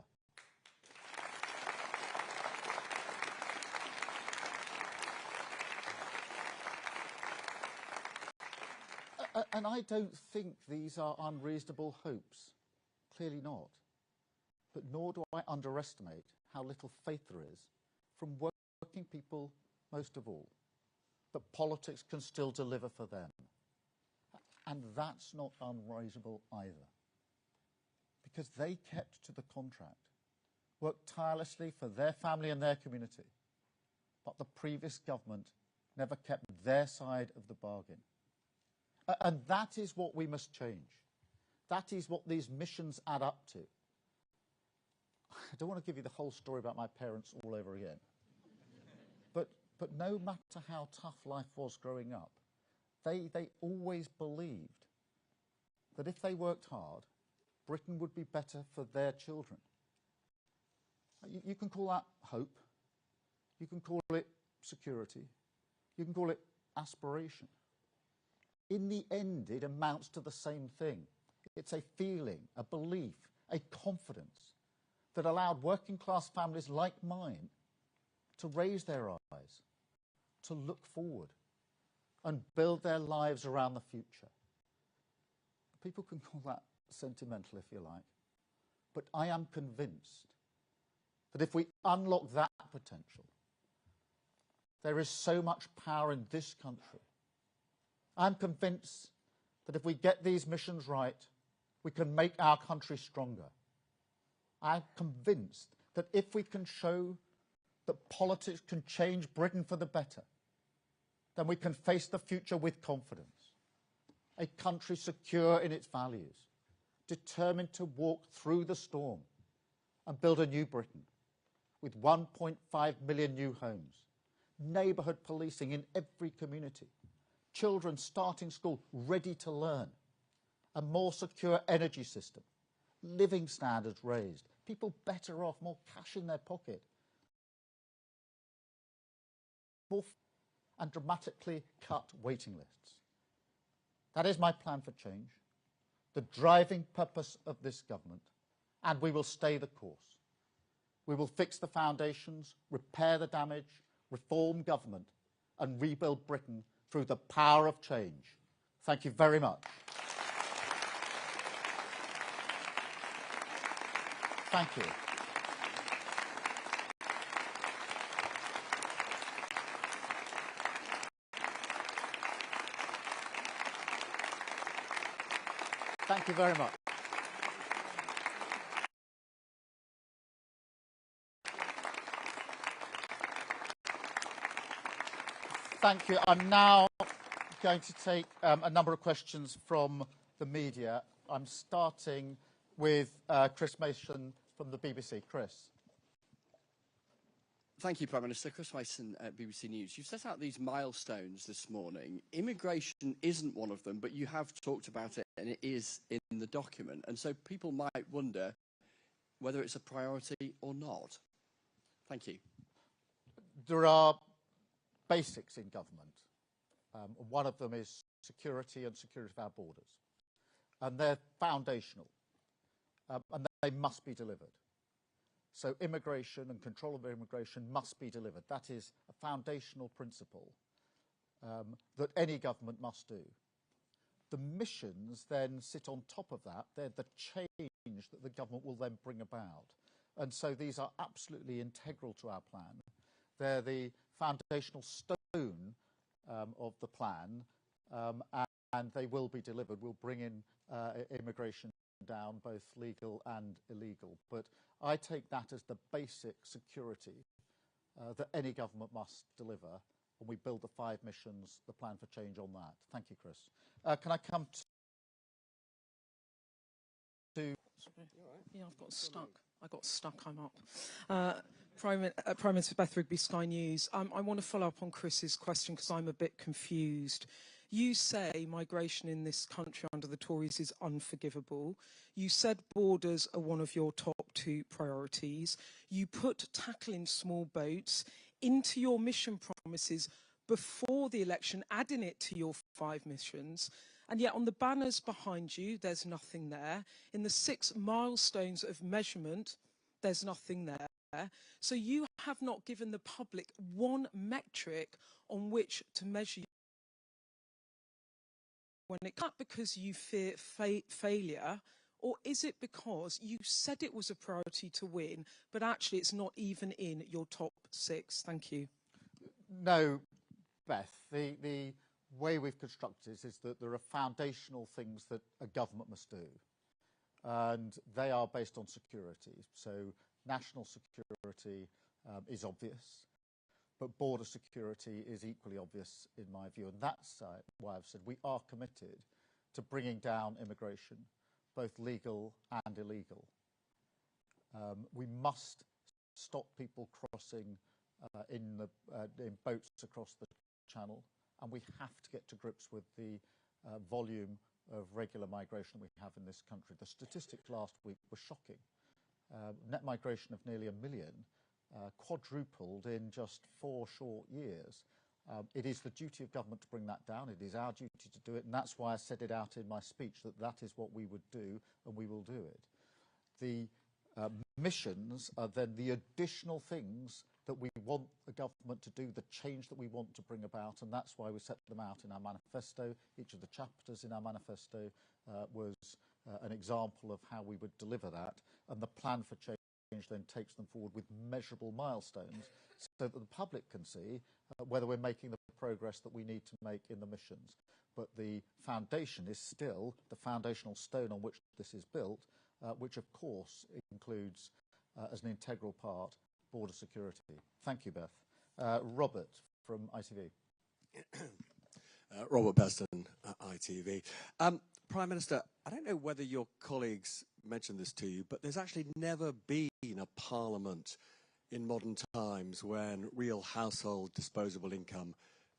And I don't think these are unreasonable hopes. Clearly not. But nor do I underestimate how little faith there is from working people most of all, that politics can still deliver for them. And that's not unreasonable either. Because they kept to the contract, worked tirelessly for their family and their community, but the previous government never kept their side of the bargain. And that is what we must change. That is what these missions add up to. I don't want to give you the whole story about my parents all over again. But no matter how tough life was growing up, they always believed that if they worked hard, Britain would be better for their children. You can call that hope. You can call it security. You can call it aspiration. In the end, it amounts to the same thing. It's a feeling, a belief, a confidence that allowed working class families like mine to raise their eyes, to look forward and build their lives around the future. People can call that sentimental if you like, but I am convinced that if we unlock that potential, there is so much power in this country. I'm convinced that if we get these missions right, we can make our country stronger. I'm convinced that if we can show that politics can change Britain for the better, then we can face the future with confidence. A country secure in its values, determined to walk through the storm and build a new Britain with 1.5 million new homes, neighbourhood policing in every community, children starting school ready to learn, a more secure energy system, living standards raised, people better off, more cash in their pocket, and dramatically cut waiting lists. That is my plan for change, the driving purpose of this government, and we will stay the course. We will fix the foundations, repair the damage, reform government, and rebuild Britain through the power of change. Thank you very much. Thank you. Thank you very much. Thank you. I'm now going to take a number of questions from the media. I'm starting with Chris Mason from the BBC. Chris. Thank you, Prime Minister. Chris Mason at BBC News. You've set out these milestones this morning. Immigration isn't one of them, but you have talked about it and it is in the document. And so people might wonder whether it's a priority or not. Thank you. There are basics in government. One of them is security and security of our borders. And they're foundational. And they must be delivered. So immigration and control of immigration must be delivered. That is a foundational principle that any government must do. The missions then sit on top of that. They're the change that the government will then bring about. And so these are absolutely integral to our plan. They're the foundational stone of the plan, and they will be delivered. We'll bring in immigration down, both legal and illegal. But I take that as the basic security that any government must deliver, and we build the 5 missions, the plan for change on that. Thank you, Chris. Can I come to... Sorry. Yeah, I've got stuck. I got stuck, I'm up. Prime Minister Beth Rigby, Sky News. I want to follow up on Chris's question because I'm a bit confused. You say migration in this country under the Tories is unforgivable. You said borders are one of your top 2 priorities. You put tackling small boats into your mission promises before the election, adding it to your 5 missions. And yet on the banners behind you, there's nothing there. In the 6 milestones of measurement, there's nothing there. So you have not given the public one metric on which to measure when it comes, because you fear failure, or is it because you said it was a priority to win, but actually it's not even in your top 6? Thank you. No, Beth, the way we've constructed it is that there are foundational things that a government must do, and they are based on security. So national security is obvious, but border security is equally obvious in my view, and that's why I've said we are committed to bringing down immigration, both legal and illegal. We must stop people crossing in boats across the channel, and we have to get to grips with the volume of regular migration we have in this country. The statistics last week were shocking. Net migration of nearly 1 million, quadrupled in just 4 short years. It is the duty of government to bring that down. It is our duty to do it, and that's why I said it out in my speech, that is what we would do, and we will do it. The missions are then the additional things that we want the government to do, the change that we want to bring about, and that's why we set them out in our manifesto. Each of the chapters in our manifesto was an example of how we would deliver that, and the plan for change then takes them forward with measurable milestones so that the public can see whether we're making the progress that we need to make in the missions. But the foundation is still the foundational stone on which this is built, which of course includes as an integral part border security. Thank you, Beth. Robert from ITV. Robert Beston, ITV. Prime Minister, I don't know whether your colleagues mentioned this to you, but there's actually never been a parliament in modern times when real household disposable income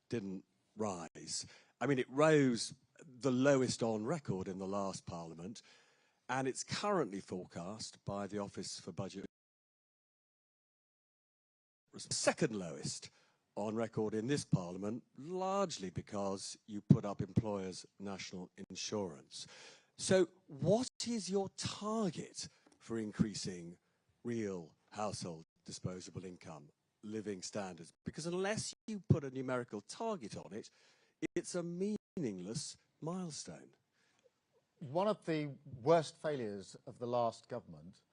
didn't rise. I mean, it rose the lowest on record in the last parliament, and it's currently forecast by the Office for Budget second lowest on record in this parliament, largely because you put up employers' national insurance. So what is your target for increasing real household disposable income, living standards? Because unless you put a numerical target on it, it's a meaningless milestone. One of the worst failures of the last government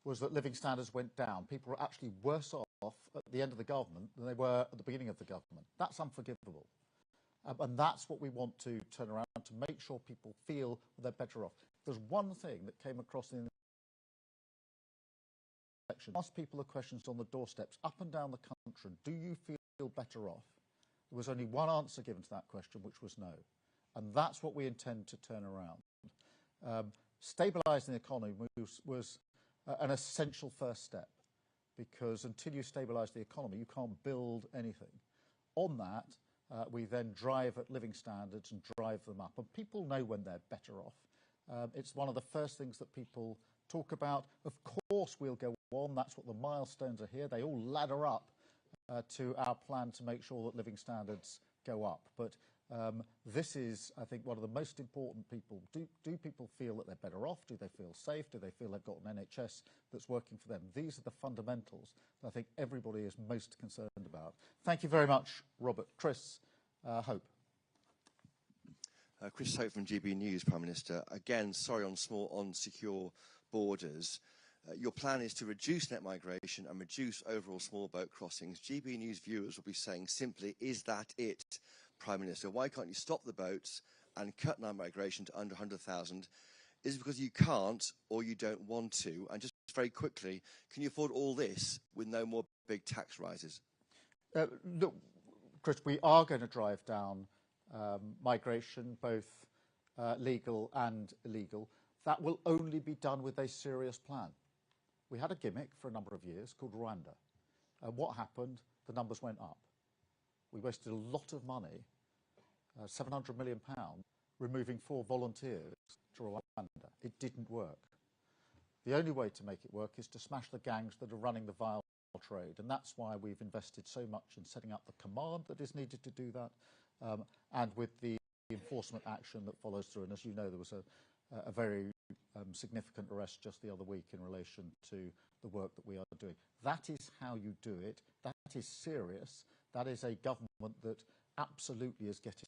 was that living standards went down. People were actually worse off at the end of the government than they were at the beginning of the government. That's unforgivable. And that's what we want to turn around, to make sure people feel they're better off. There's one thing that came across in the election. Ask people the questions on the doorsteps up and down the country, do you feel better off? There was only one answer given to that question, which was no. And that's what we intend to turn around. Stabilising the economy was an essential first step, because until you stabilise the economy, you can't build anything. On that, we then drive at living standards and drive them up. And people know when they're better off. It's one of the first things that people talk about. Of course, we'll go on. That's what the milestones are here. They all ladder up to our plan to make sure that living standards go up. But this is, I think, one of the most important people. Do people feel that they're better off? Do they feel safe? Do they feel they've got an NHS that's working for them? These are the fundamentals that I think everybody is most concerned about. Thank you very much, Robert. Chris Hope. Chris Hope from GB News, Prime Minister. Again, sorry on secure borders. Your plan is to reduce net migration and reduce overall small boat crossings. GB News viewers will be saying simply, is that it? Prime Minister, why can't you stop the boats and cut net migration to under 100,000? Is it because you can't or you don't want to? And just very quickly, can you afford all this with no more big tax rises? Look, Chris, we are going to drive down migration, both legal and illegal. That will only be done with a serious plan. We had a gimmick for a number of years called Rwanda. And what happened? The numbers went up. We wasted a lot of money, £700 million, removing 4 volunteers to Rwanda. It didn't work. The only way to make it work is to smash the gangs that are running the vile trade, and that's why we've invested so much in setting up the command that is needed to do that, and with the enforcement action that follows through. And as you know, there was a very significant arrest just the other week in relation to the work that we are doing. That is how you do it. That is serious. That is a government that absolutely is getting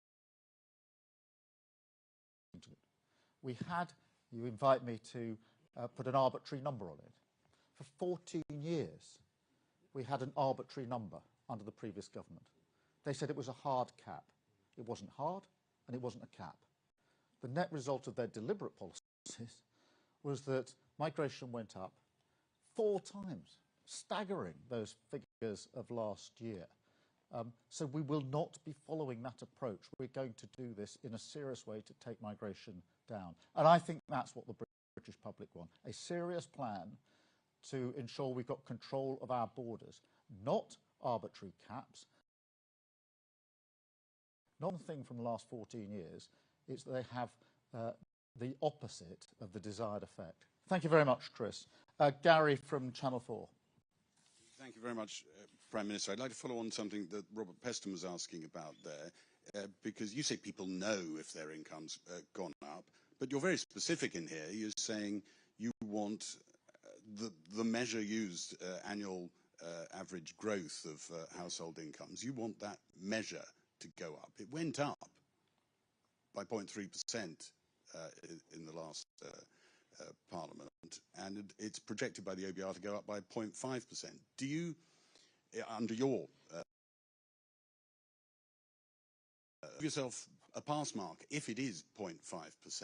into it. We had, you invite me to put an arbitrary number on it. For 14 years, we had an arbitrary number under the previous government. They said it was a hard cap. It wasn't hard, and it wasn't a cap. The net result of their deliberate policies was that migration went up 4 times, staggering those figures of last year. So we will not be following that approach. We're going to do this in a serious way to take migration down. And I think that's what the British public want, a serious plan to ensure we've got control of our borders, not arbitrary caps. One thing from the last 14 years is that they have the opposite of the desired effect. Thank you very much, Chris. Gary from Channel 4. Thank you very much, Prime Minister. I'd like to follow on something that Robert Peston was asking about there, because you say people know if their income's gone up, but you're very specific in here. You're saying you want the measure used, annual average growth of household incomes. You want that measure to go up. It went up by 0.3% in the last Parliament, and it's projected by the OBR to go up by 0.5%. Do you, under your give yourself a pass mark if it is 0.5%?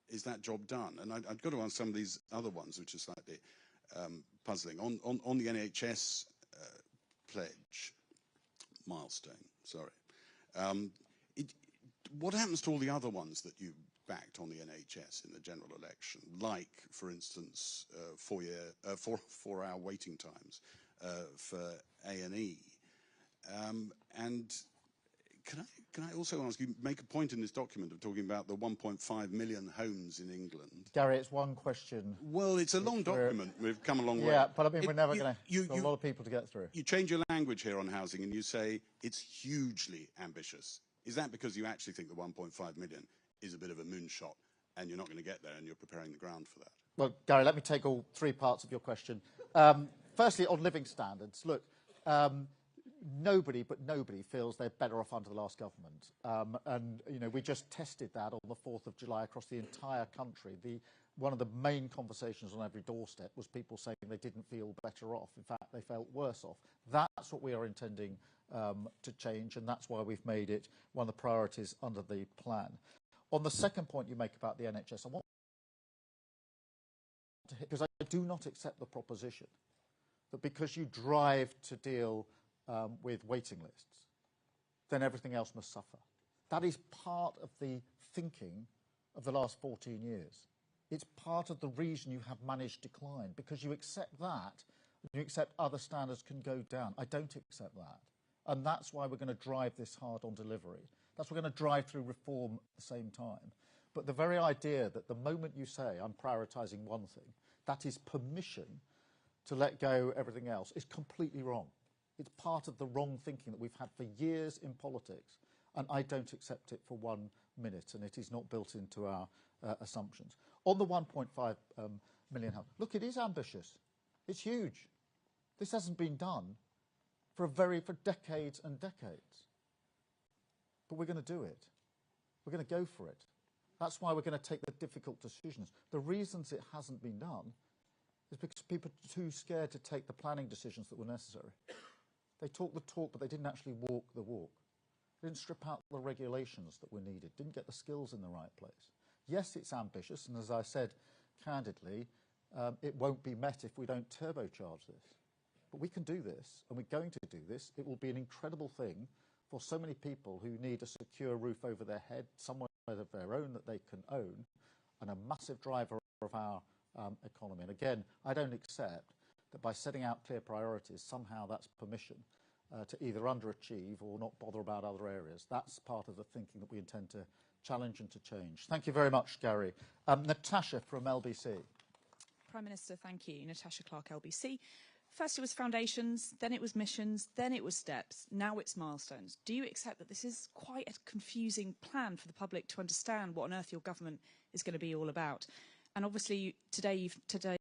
Is that job done? And I've got to ask some of these other ones, which are slightly puzzling. On the NHS pledge milestone, sorry. What happens to all the other ones that you backed on the NHS in the general election, like, for instance, 4-hour waiting times for A&E? And can I also ask you, make a point in this document of talking about the 1.5 million homes in England? Gary, it's one question. Well, it's a long document. We've come a long way. Yeah, but I mean, we're never going to, a lot of people to get through. You change your language here on housing and you say it's hugely ambitious. Is that because you actually think the 1.5 million is a bit of a moonshot and you're not going to get there and you're preparing the ground for that? Well, Gary, let me take all 3 parts of your question. Firstly, on living standards, look, nobody feels they're better off under the last government. And, you know, we just tested that on the 4th of July across the entire country. One of the main conversations on every doorstep was people saying they didn't feel better off. In fact, they felt worse off. That's what we are intending to change, and that's why we've made it one of the priorities under the plan. On the second point you make about the NHS, I want to hit, because I do not accept the proposition that because you drive to deal with waiting lists, then everything else must suffer. That is part of the thinking of the last 14 years. It's part of the reason you have managed decline, because you accept that, and you accept other standards can go down. I don't accept that. And that's why we're going to drive this hard on delivery. That's why we're going to drive through reform at the same time. But the very idea that the moment you say, I'm prioritising one thing, that is permission to let go everything else, is completely wrong. It's part of the wrong thinking that we've had for years in politics, and I don't accept it for 1 minute, and it is not built into our assumptions. On the 1.5 million house, look, it is ambitious. It's huge. This hasn't been done for decades and decades. But we're going to do it. We're going to go for it. That's why we're going to take the difficult decisions. The reasons it hasn't been done is because people are too scared to take the planning decisions that were necessary. They talk the talk, but they didn't actually walk the walk. They didn't strip out the regulations that were needed, didn't get the skills in the right place. Yes, it's ambitious, and as I said candidly, it won't be met if we don't turbocharge this. But we can do this, and we're going to do this. It will be an incredible thing for so many people who need a secure roof over their head, somewhere of their own that they can own, and a massive driver of our economy. And again, I don't accept that by setting out clear priorities, somehow that's permission to either underachieve or not bother about other areas. That's part of the thinking that we intend to challenge and to change. Thank you very much, Gary. Natasha from LBC. Prime Minister, thank you. Natasha Clark, LBC. First it was foundations, then it was missions, then it was steps, now it's milestones. Do you accept that this is quite a confusing plan for the public to understand what on earth your government is going to be all about? And obviously today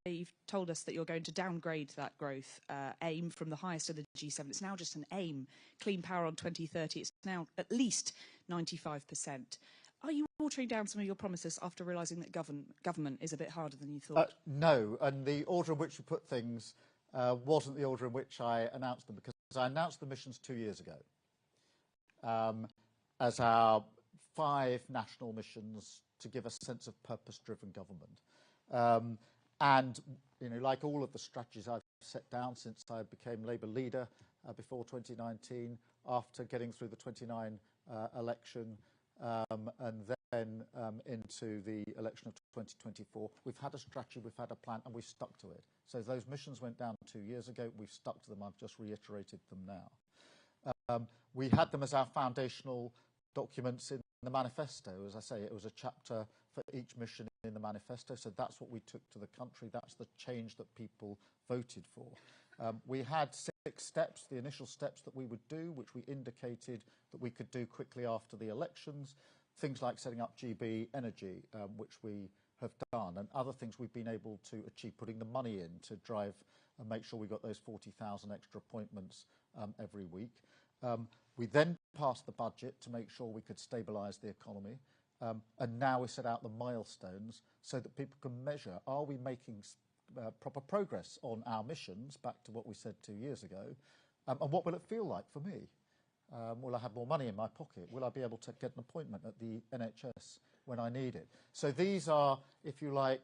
you've told us that you're going to downgrade that growth aim from the highest of the G7. It's now just an aim. Clean power on 2030, it's now at least 95%. Are you watering down some of your promises after realising that government is a bit harder than you thought? No, and the order in which you put things wasn't the order in which I announced them, because I announced the missions 2 years ago as our 5 national missions to give a sense of purpose-driven government. And, you know, like all of the strategies I've set down since I became Labour leader before 2019, after getting through the 29 election, and then into the election of 2024, we've had a strategy, we've had a plan, and we've stuck to it. So those missions went down 2 years ago, we've stuck to them, I've just reiterated them now. We had them as our foundational documents in the manifesto. As I say, it was a chapter for each mission in the manifesto, so that's what we took to the country, that's the change that people voted for. We had 6 steps, the initial steps that we would do, which we indicated that we could do quickly after the elections, things like setting up GB Energy, which we have done, and other things we've been able to achieve, putting the money in to drive and make sure we got those 40,000 extra appointments every week. We then passed the budget to make sure we could stabilise the economy, and now we set out the milestones so that people can measure, are we making proper progress on our missions, back to what we said 2 years ago, and what will it feel like for me? Will I have more money in my pocket? Will I be able to get an appointment at the NHS when I need it? So these are, if you like,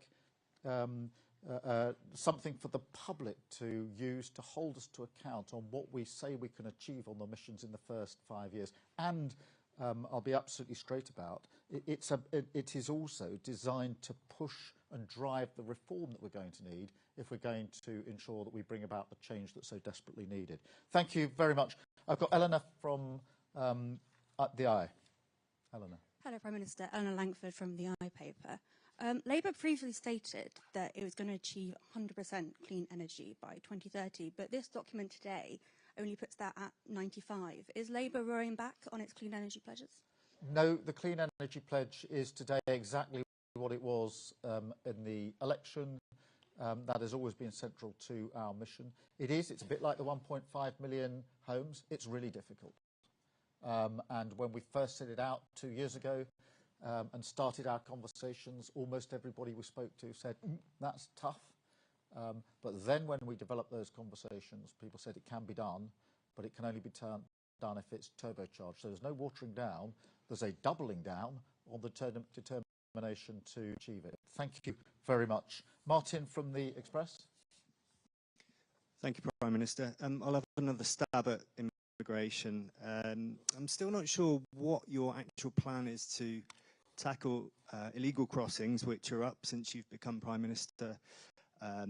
something for the public to use to hold us to account on what we say we can achieve on the missions in the first 5 years. And I'll be absolutely straight about, it is also designed to push and drive the reform that we're going to need if we're going to ensure that we bring about the change that's so desperately needed. Thank you very much. I've got Eleanor from the Eye. Eleanor. Hello, Prime Minister. Eleanor Langford from the Eye paper. Labour previously stated that it was going to achieve 100% clean energy by 2030, but this document today only puts that at 95. Is Labour rowing back on its clean energy pledges? No, the clean energy pledge is today exactly what it was in the election. That has always been central to our mission. It's a bit like the 1.5 million homes. It's really difficult. And when we first set it out 2 years ago and started our conversations, almost everybody we spoke to said, that's tough. But then when we developed those conversations, people said it can be done, but it can only be done if it's turbocharged. So there's no watering down, there's a doubling down on the determination to achieve it. Thank you very much. Martin from the Express. Thank you, Prime Minister. I'll have another stab at immigration. I'm still not sure what your actual plan is to tackle illegal crossings, which are up since you've become Prime Minister,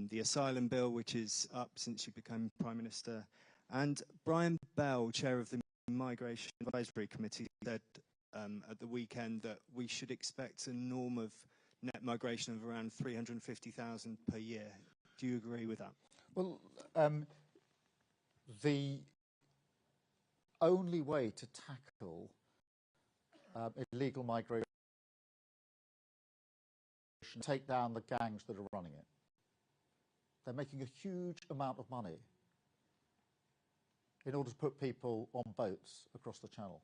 the asylum bill, which is up since you became Prime Minister, and Brian Bell, Chair of the Migration Advisory Committee, said at the weekend that we should expect a norm of net migration of around 350,000 per year. Do you agree with that? Well, the only way to tackle illegal migration is to take down the gangs that are running it. They're making a huge amount of money in order to put people on boats across the Channel,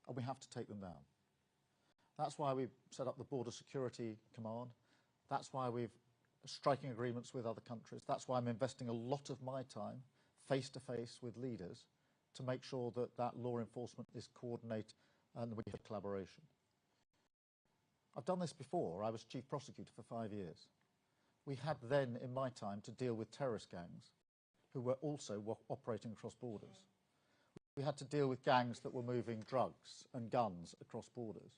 and we have to take them down. That's why we've set up the Border Security Command. That's why we're striking agreements with other countries. That's why I'm investing a lot of my time face-to-face with leaders to make sure that that law enforcement is coordinated and we have collaboration. I've done this before. I was Chief Prosecutor for 5 years. We had then, in my time, to deal with terrorist gangs who were also operating across borders. We had to deal with gangs that were moving drugs and guns across borders.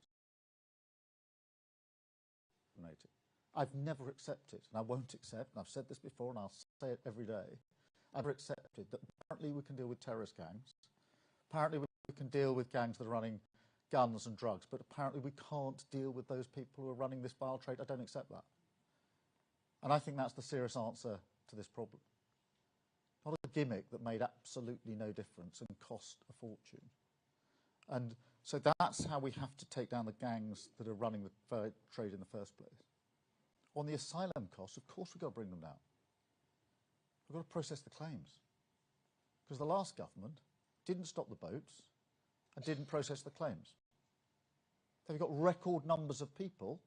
I've never accepted, and I won't accept, and I've said this before and I'll say it every day, I've never accepted that apparently we can deal with terrorist gangs, apparently we can deal with gangs that are running guns and drugs, but apparently we can't deal with those people who are running this vile trade. I don't accept that. And I think that's the serious answer to this problem. not a gimmick that made absolutely no difference and cost a fortune. And so that's how we have to take down the gangs that are running the fur trade in the first place. On the asylum costs, of course we've got to bring them down. We've got to process the claims. Because the last government didn't stop the boats and didn't process the claims. They've got record numbers of people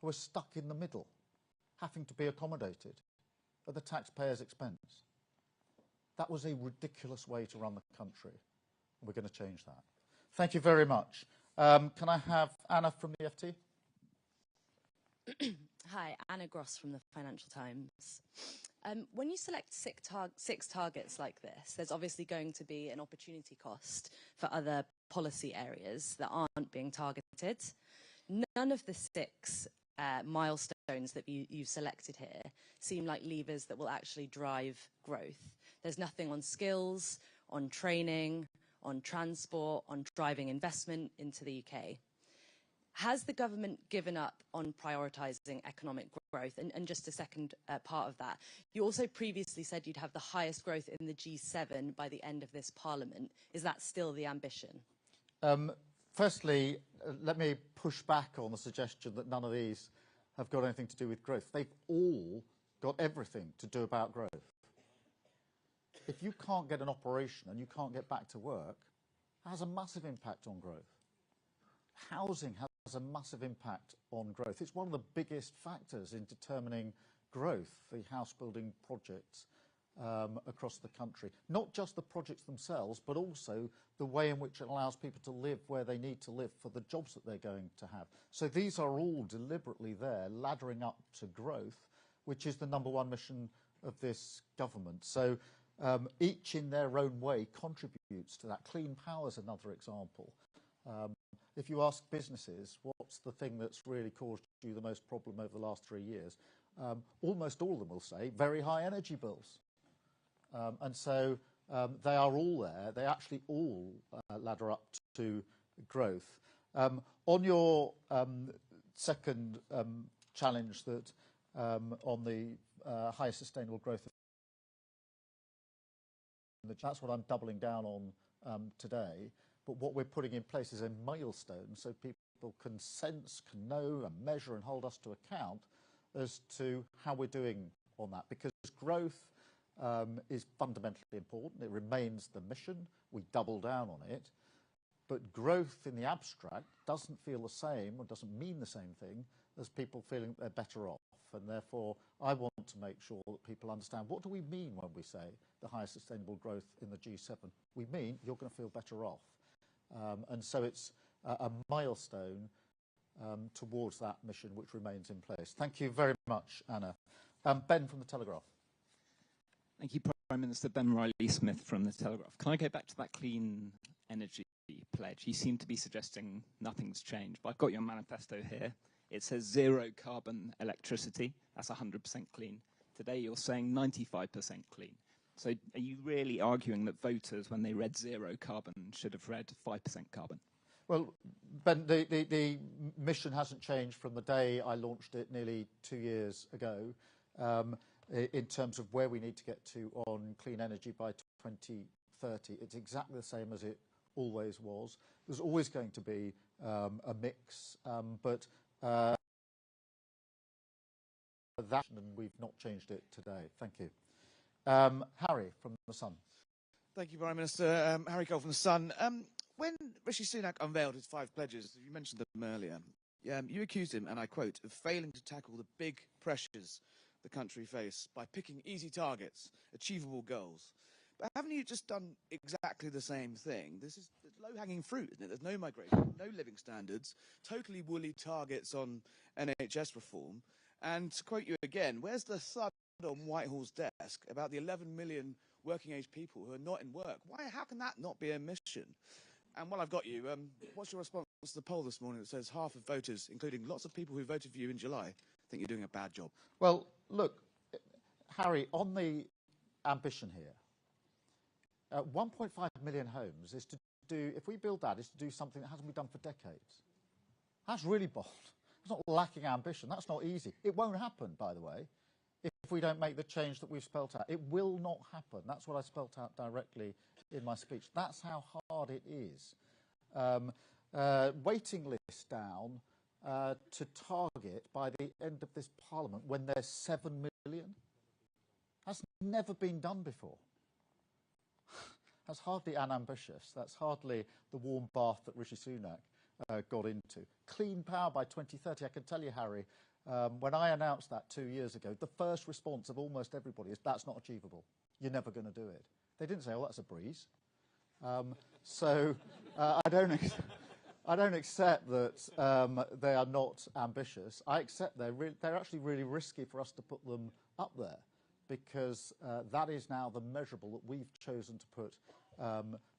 who are stuck in the middle, having to be accommodated at the taxpayer's expense. That was a ridiculous way to run the country, and we're going to change that. Thank you very much. Can I have Anna from the FT? Hi, Anna Gross from the Financial Times. When you select six targets like this, there's obviously going to be an opportunity cost for other policy areas that aren't being targeted. None of the six milestones that you've selected here seem like levers that will actually drive growth. There's nothing on skills, on training, on transport, on driving investment into the UK. Has the government given up on prioritising economic growth? And just a second part of that, you also previously said you'd have the highest growth in the G7 by the end of this Parliament. Is that still the ambition? Firstly, let me push back on the suggestion that none of these have got anything to do with growth. They've all got everything to do about growth. If you can't get an operation and you can't get back to work, it has a massive impact on growth. Housing has a massive impact on growth. It's one of the biggest factors in determining growth, the house building projects across the country. Not just the projects themselves, but also the way in which it allows people to live where they need to live for the jobs that they're going to have. So these are all deliberately there, laddering up to growth, which is the #1 mission of this government. So each in their own way contributes to that. Clean power is another example. If you ask businesses, what's the thing that's really caused you the most problem over the last 3 years? Almost all of them will say very high energy bills. And so they are all there. They actually all ladder up to growth. On your second challenge that on the higher sustainable growth, that's what I'm doubling down on today. But what we're putting in place is a milestone so people can sense, can know and measure and hold us to account as to how we're doing on that. Because growth is fundamentally important. It remains the mission. We double down on it. But growth in the abstract doesn't feel the same or doesn't mean the same thing as people feeling they're better off. And therefore, I want to make sure that people understand, what do we mean when we say the highest sustainable growth in the G7? We mean you're going to feel better off. And so it's a milestone towards that mission which remains in place. Thank you very much, Anna. Ben from The Telegraph. Thank you, Prime Minister. Ben Riley-Smith from The Telegraph. Can I go back to that clean energy pledge? You seem to be suggesting nothing's changed, but I've got your manifesto here. It says 0 carbon electricity. That's 100% clean. Today you're saying 95% clean. So are you really arguing that voters, when they read 0 carbon, should have read 5% carbon? Well, Ben, the mission hasn't changed from the day I launched it nearly 2 years ago in terms of where we need to get to on clean energy by 2030. It's exactly the same as it always was. There's always going to be a mix, but that, and we've not changed it today. Thank you. Harry from The Sun. Thank you, Prime Minister. Harry Cole from The Sun. When Rishi Sunak unveiled his 5 pledges, you mentioned them earlier, you accused him, and I quote, of failing to tackle the big pressures the country face by picking easy targets, achievable goals. But haven't you just done exactly the same thing? This is low-hanging fruit, isn't it? There's no migration, no living standards, totally woolly targets on NHS reform. And to quote you again, where's the thud on Whitehall's desk about the 11 million working-age people who are not in work? How can that not be a mission? And while I've got you, what's your response to the poll this morning that says half of voters, including lots of people who voted for you in July, think you're doing a bad job? Well, look, Harry, on the ambition here, 1.5 million homes is to do, if we build that, is to do something that hasn't been done for decades. That's really bold. It's not lacking ambition. That's not easy. It won't happen, by the way. if we don't make the change that we've spelt out. It will not happen. That's what I spelt out directly in my speech. That's how hard it is. Waiting lists down to target by the end of this Parliament when there's 7 million. That's never been done before. That's hardly unambitious. That's hardly the warm bath that Rishi Sunak got into. Clean power by 2030. I can tell you, Harry, when I announced that 2 years ago, the first response of almost everybody is, that's not achievable. You're never going to do it. They didn't say, oh, that's a breeze. I don't accept that they are not ambitious. I accept they're actually really risky for us to put them up there, because that is now the measurable that we've chosen to put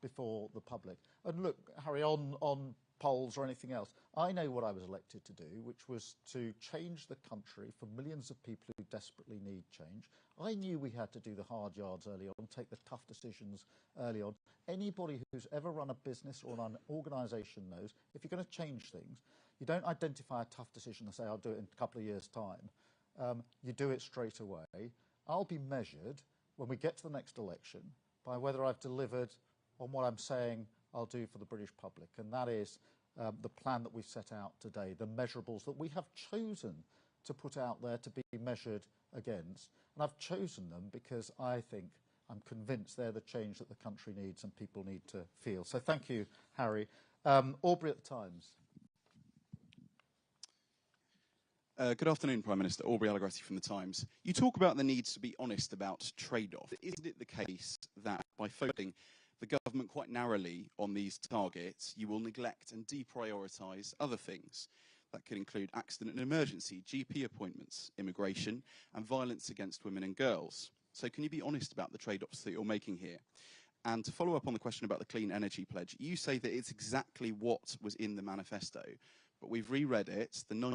before the public. And look, Harry, on polls or anything else, I know what I was elected to do, which was to change the country for millions of people who desperately need change. I knew we had to do the hard yards early on, take the tough decisions early on. Anybody who's ever run a business or an organisation knows if you're going to change things, you don't identify a tough decision and say, I'll do it in a couple of years' time. You do it straight away. I'll be measured when we get to the next election by whether I've delivered on what I'm saying I'll do for the British public, and that is the plan that we've set out today, the measurables that we have chosen to put out there to be measured against. And I've chosen them because I'm convinced they're the change that the country needs and people need to feel. So thank you, Harry. Aubrey at the Times. Good afternoon, Prime Minister. Aubrey Allegretti from The Times. You talk about the needs to be honest about trade-off. Isn't it the case that by focusing the government quite narrowly on these targets, you will neglect and deprioritise other things? That could include accident and emergency, GP appointments, immigration, and violence against women and girls. So can you be honest about the trade-offs that you're making here? And to follow up on the question about the Clean Energy Pledge, you say that it's exactly what was in the manifesto, but we've reread it, the 90%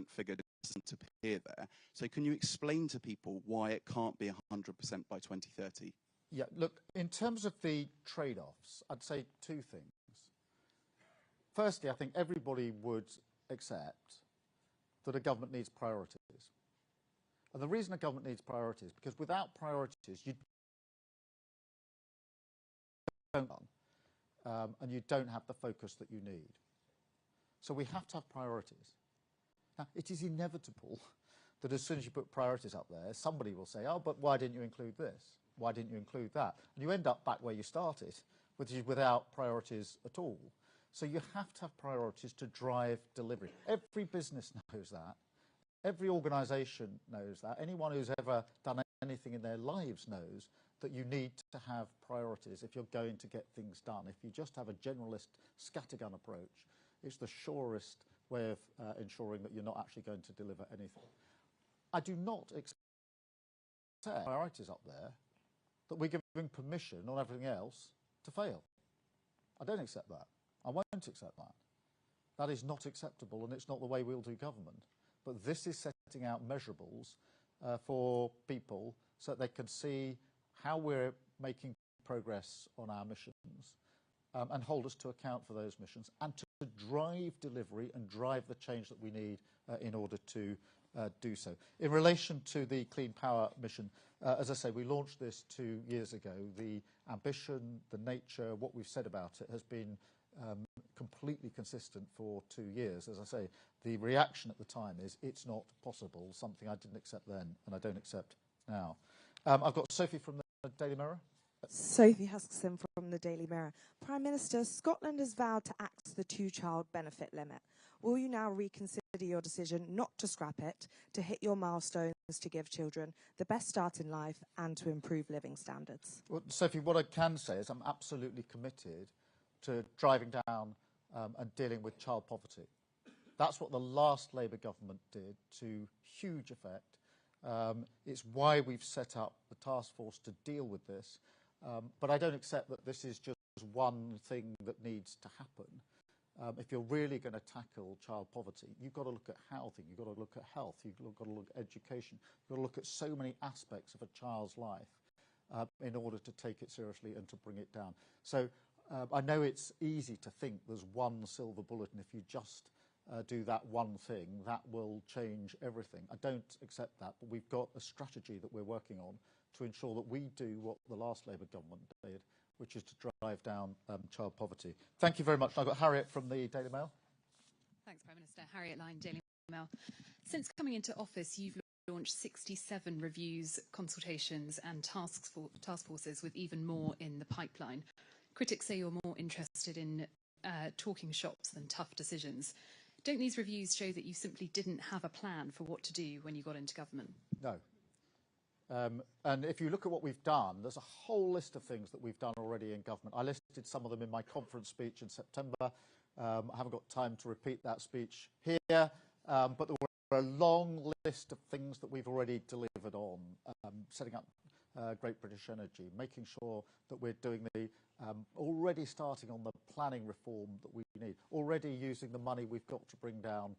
figure doesn't appear there. So can you explain to people why it can't be 100% by 2030? Yeah, look, in terms of the trade-offs, I'd say two things. Firstly, I think everybody would accept that a government needs priorities. And the reason a government needs priorities is because without priorities, you don't and you don't have the focus that you need. So we have to have priorities. Now, it is inevitable that as soon as you put priorities up there, somebody will say, oh, but why didn't you include this? Why didn't you include that? And you end up back where you started, which is without priorities at all. So you have to have priorities to drive delivery. Every business knows that. Every organisation knows that. Anyone who's ever done anything in their lives knows that you need to have priorities if you're going to get things done. If you just have a generalist scattergun approach, it's the surest way of ensuring that you're not actually going to deliver anything. I do not accept priorities up there that we're giving permission on everything else to fail. I don't accept that. I won't accept that. That is not acceptable, and it's not the way we'll do government. But this is setting out measurables for people so that they can see how we're making progress on our missions and hold us to account for those missions and to drive delivery and drive the change that we need in order to do so. In relation to the Clean Power mission, as I say, we launched this 2 years ago. The ambition, the nature, what we've said about it has been completely consistent for 2 years. As I say, the reaction at the time is it's not possible, something I didn't accept then and I don't accept now. I've got Sophie from the Daily Mirror. Sophie Huskisson from the Daily Mirror. Prime Minister, Scotland has vowed to axe the two-child benefit limit. Will you now reconsider your decision not to scrap it, to hit your milestones, to give children the best start in life and to improve living standards? Well, Sophie, what I can say is I'm absolutely committed to driving down and dealing with child poverty. That's what the last Labour government did to huge effect. It's why we've set up the task force to deal with this. But I don't accept that this is just one thing that needs to happen. If you're really going to tackle child poverty, you've got to look at housing, you've got to look at health, you've got to look at education, you've got to look at so many aspects of a child's life in order to take it seriously and to bring it down. So I know it's easy to think there's one silver bullet, and if you just do that one thing, that will change everything. I don't accept that, but we've got a strategy that we're working on to ensure that we do what the last Labour government did, which is to drive down child poverty. Thank you very much. I've got Harriet from the Daily Mail. Thanks, Prime Minister. Harriet Line, Daily Mail. Since coming into office, you've launched 67 reviews, consultations and task forces, with even more in the pipeline. Critics say you're more interested in talking shops than tough decisions. Don't these reviews show that you simply didn't have a plan for what to do when you got into government? No. And if you look at what we've done, there's a whole list of things that we've done already in government. I listed some of them in my conference speech in September. I haven't got time to repeat that speech here, but there were a long list of things that we've already delivered on, setting up Great British Energy, making sure that we're doing already starting on the planning reform that we need, already using the money we've got to bring down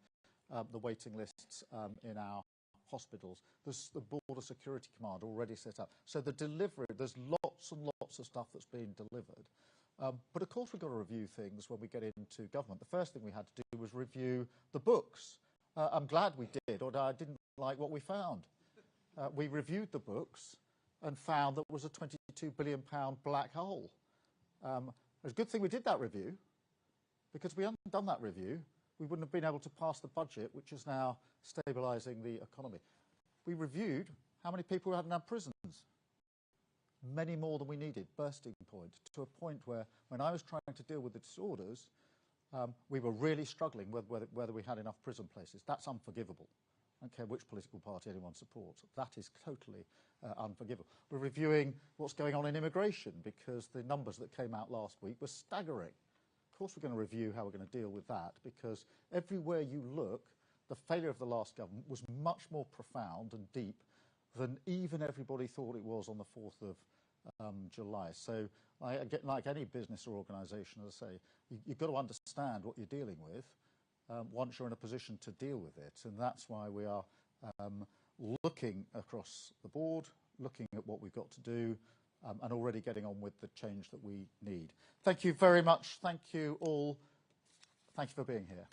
the waiting lists in our hospitals. There's the Border Security Command already set up. So the delivery, there's lots and lots of stuff that's being delivered. But of course we've got to review things when we get into government. The first thing we had to do was review the books. I'm glad we did, although I didn't like what we found. We reviewed the books and found that it was a £22 billion black hole. It's a good thing we did that review, because if we hadn't done that review, we wouldn't have been able to pass the budget, which is now stabilising the economy. We reviewed how many people we had in our prisons. Many more than we needed, bursting point, to a point where, when I was trying to deal with the disorders, we were really struggling with whether we had enough prison places. That's unforgivable. I don't care which political party anyone supports. That is totally unforgivable. We're reviewing what's going on in immigration, because the numbers that came out last week were staggering. Of course we're going to review how we're going to deal with that, because everywhere you look, the failure of the last government was much more profound and deep than even everybody thought it was on the 4th of July. So, like any business or organisation, as I say, you've got to understand what you're dealing with once you're in a position to deal with it. And that's why we are looking across the board, looking at what we've got to do, and already getting on with the change that we need. Thank you very much. Thank you all. Thank you for being here.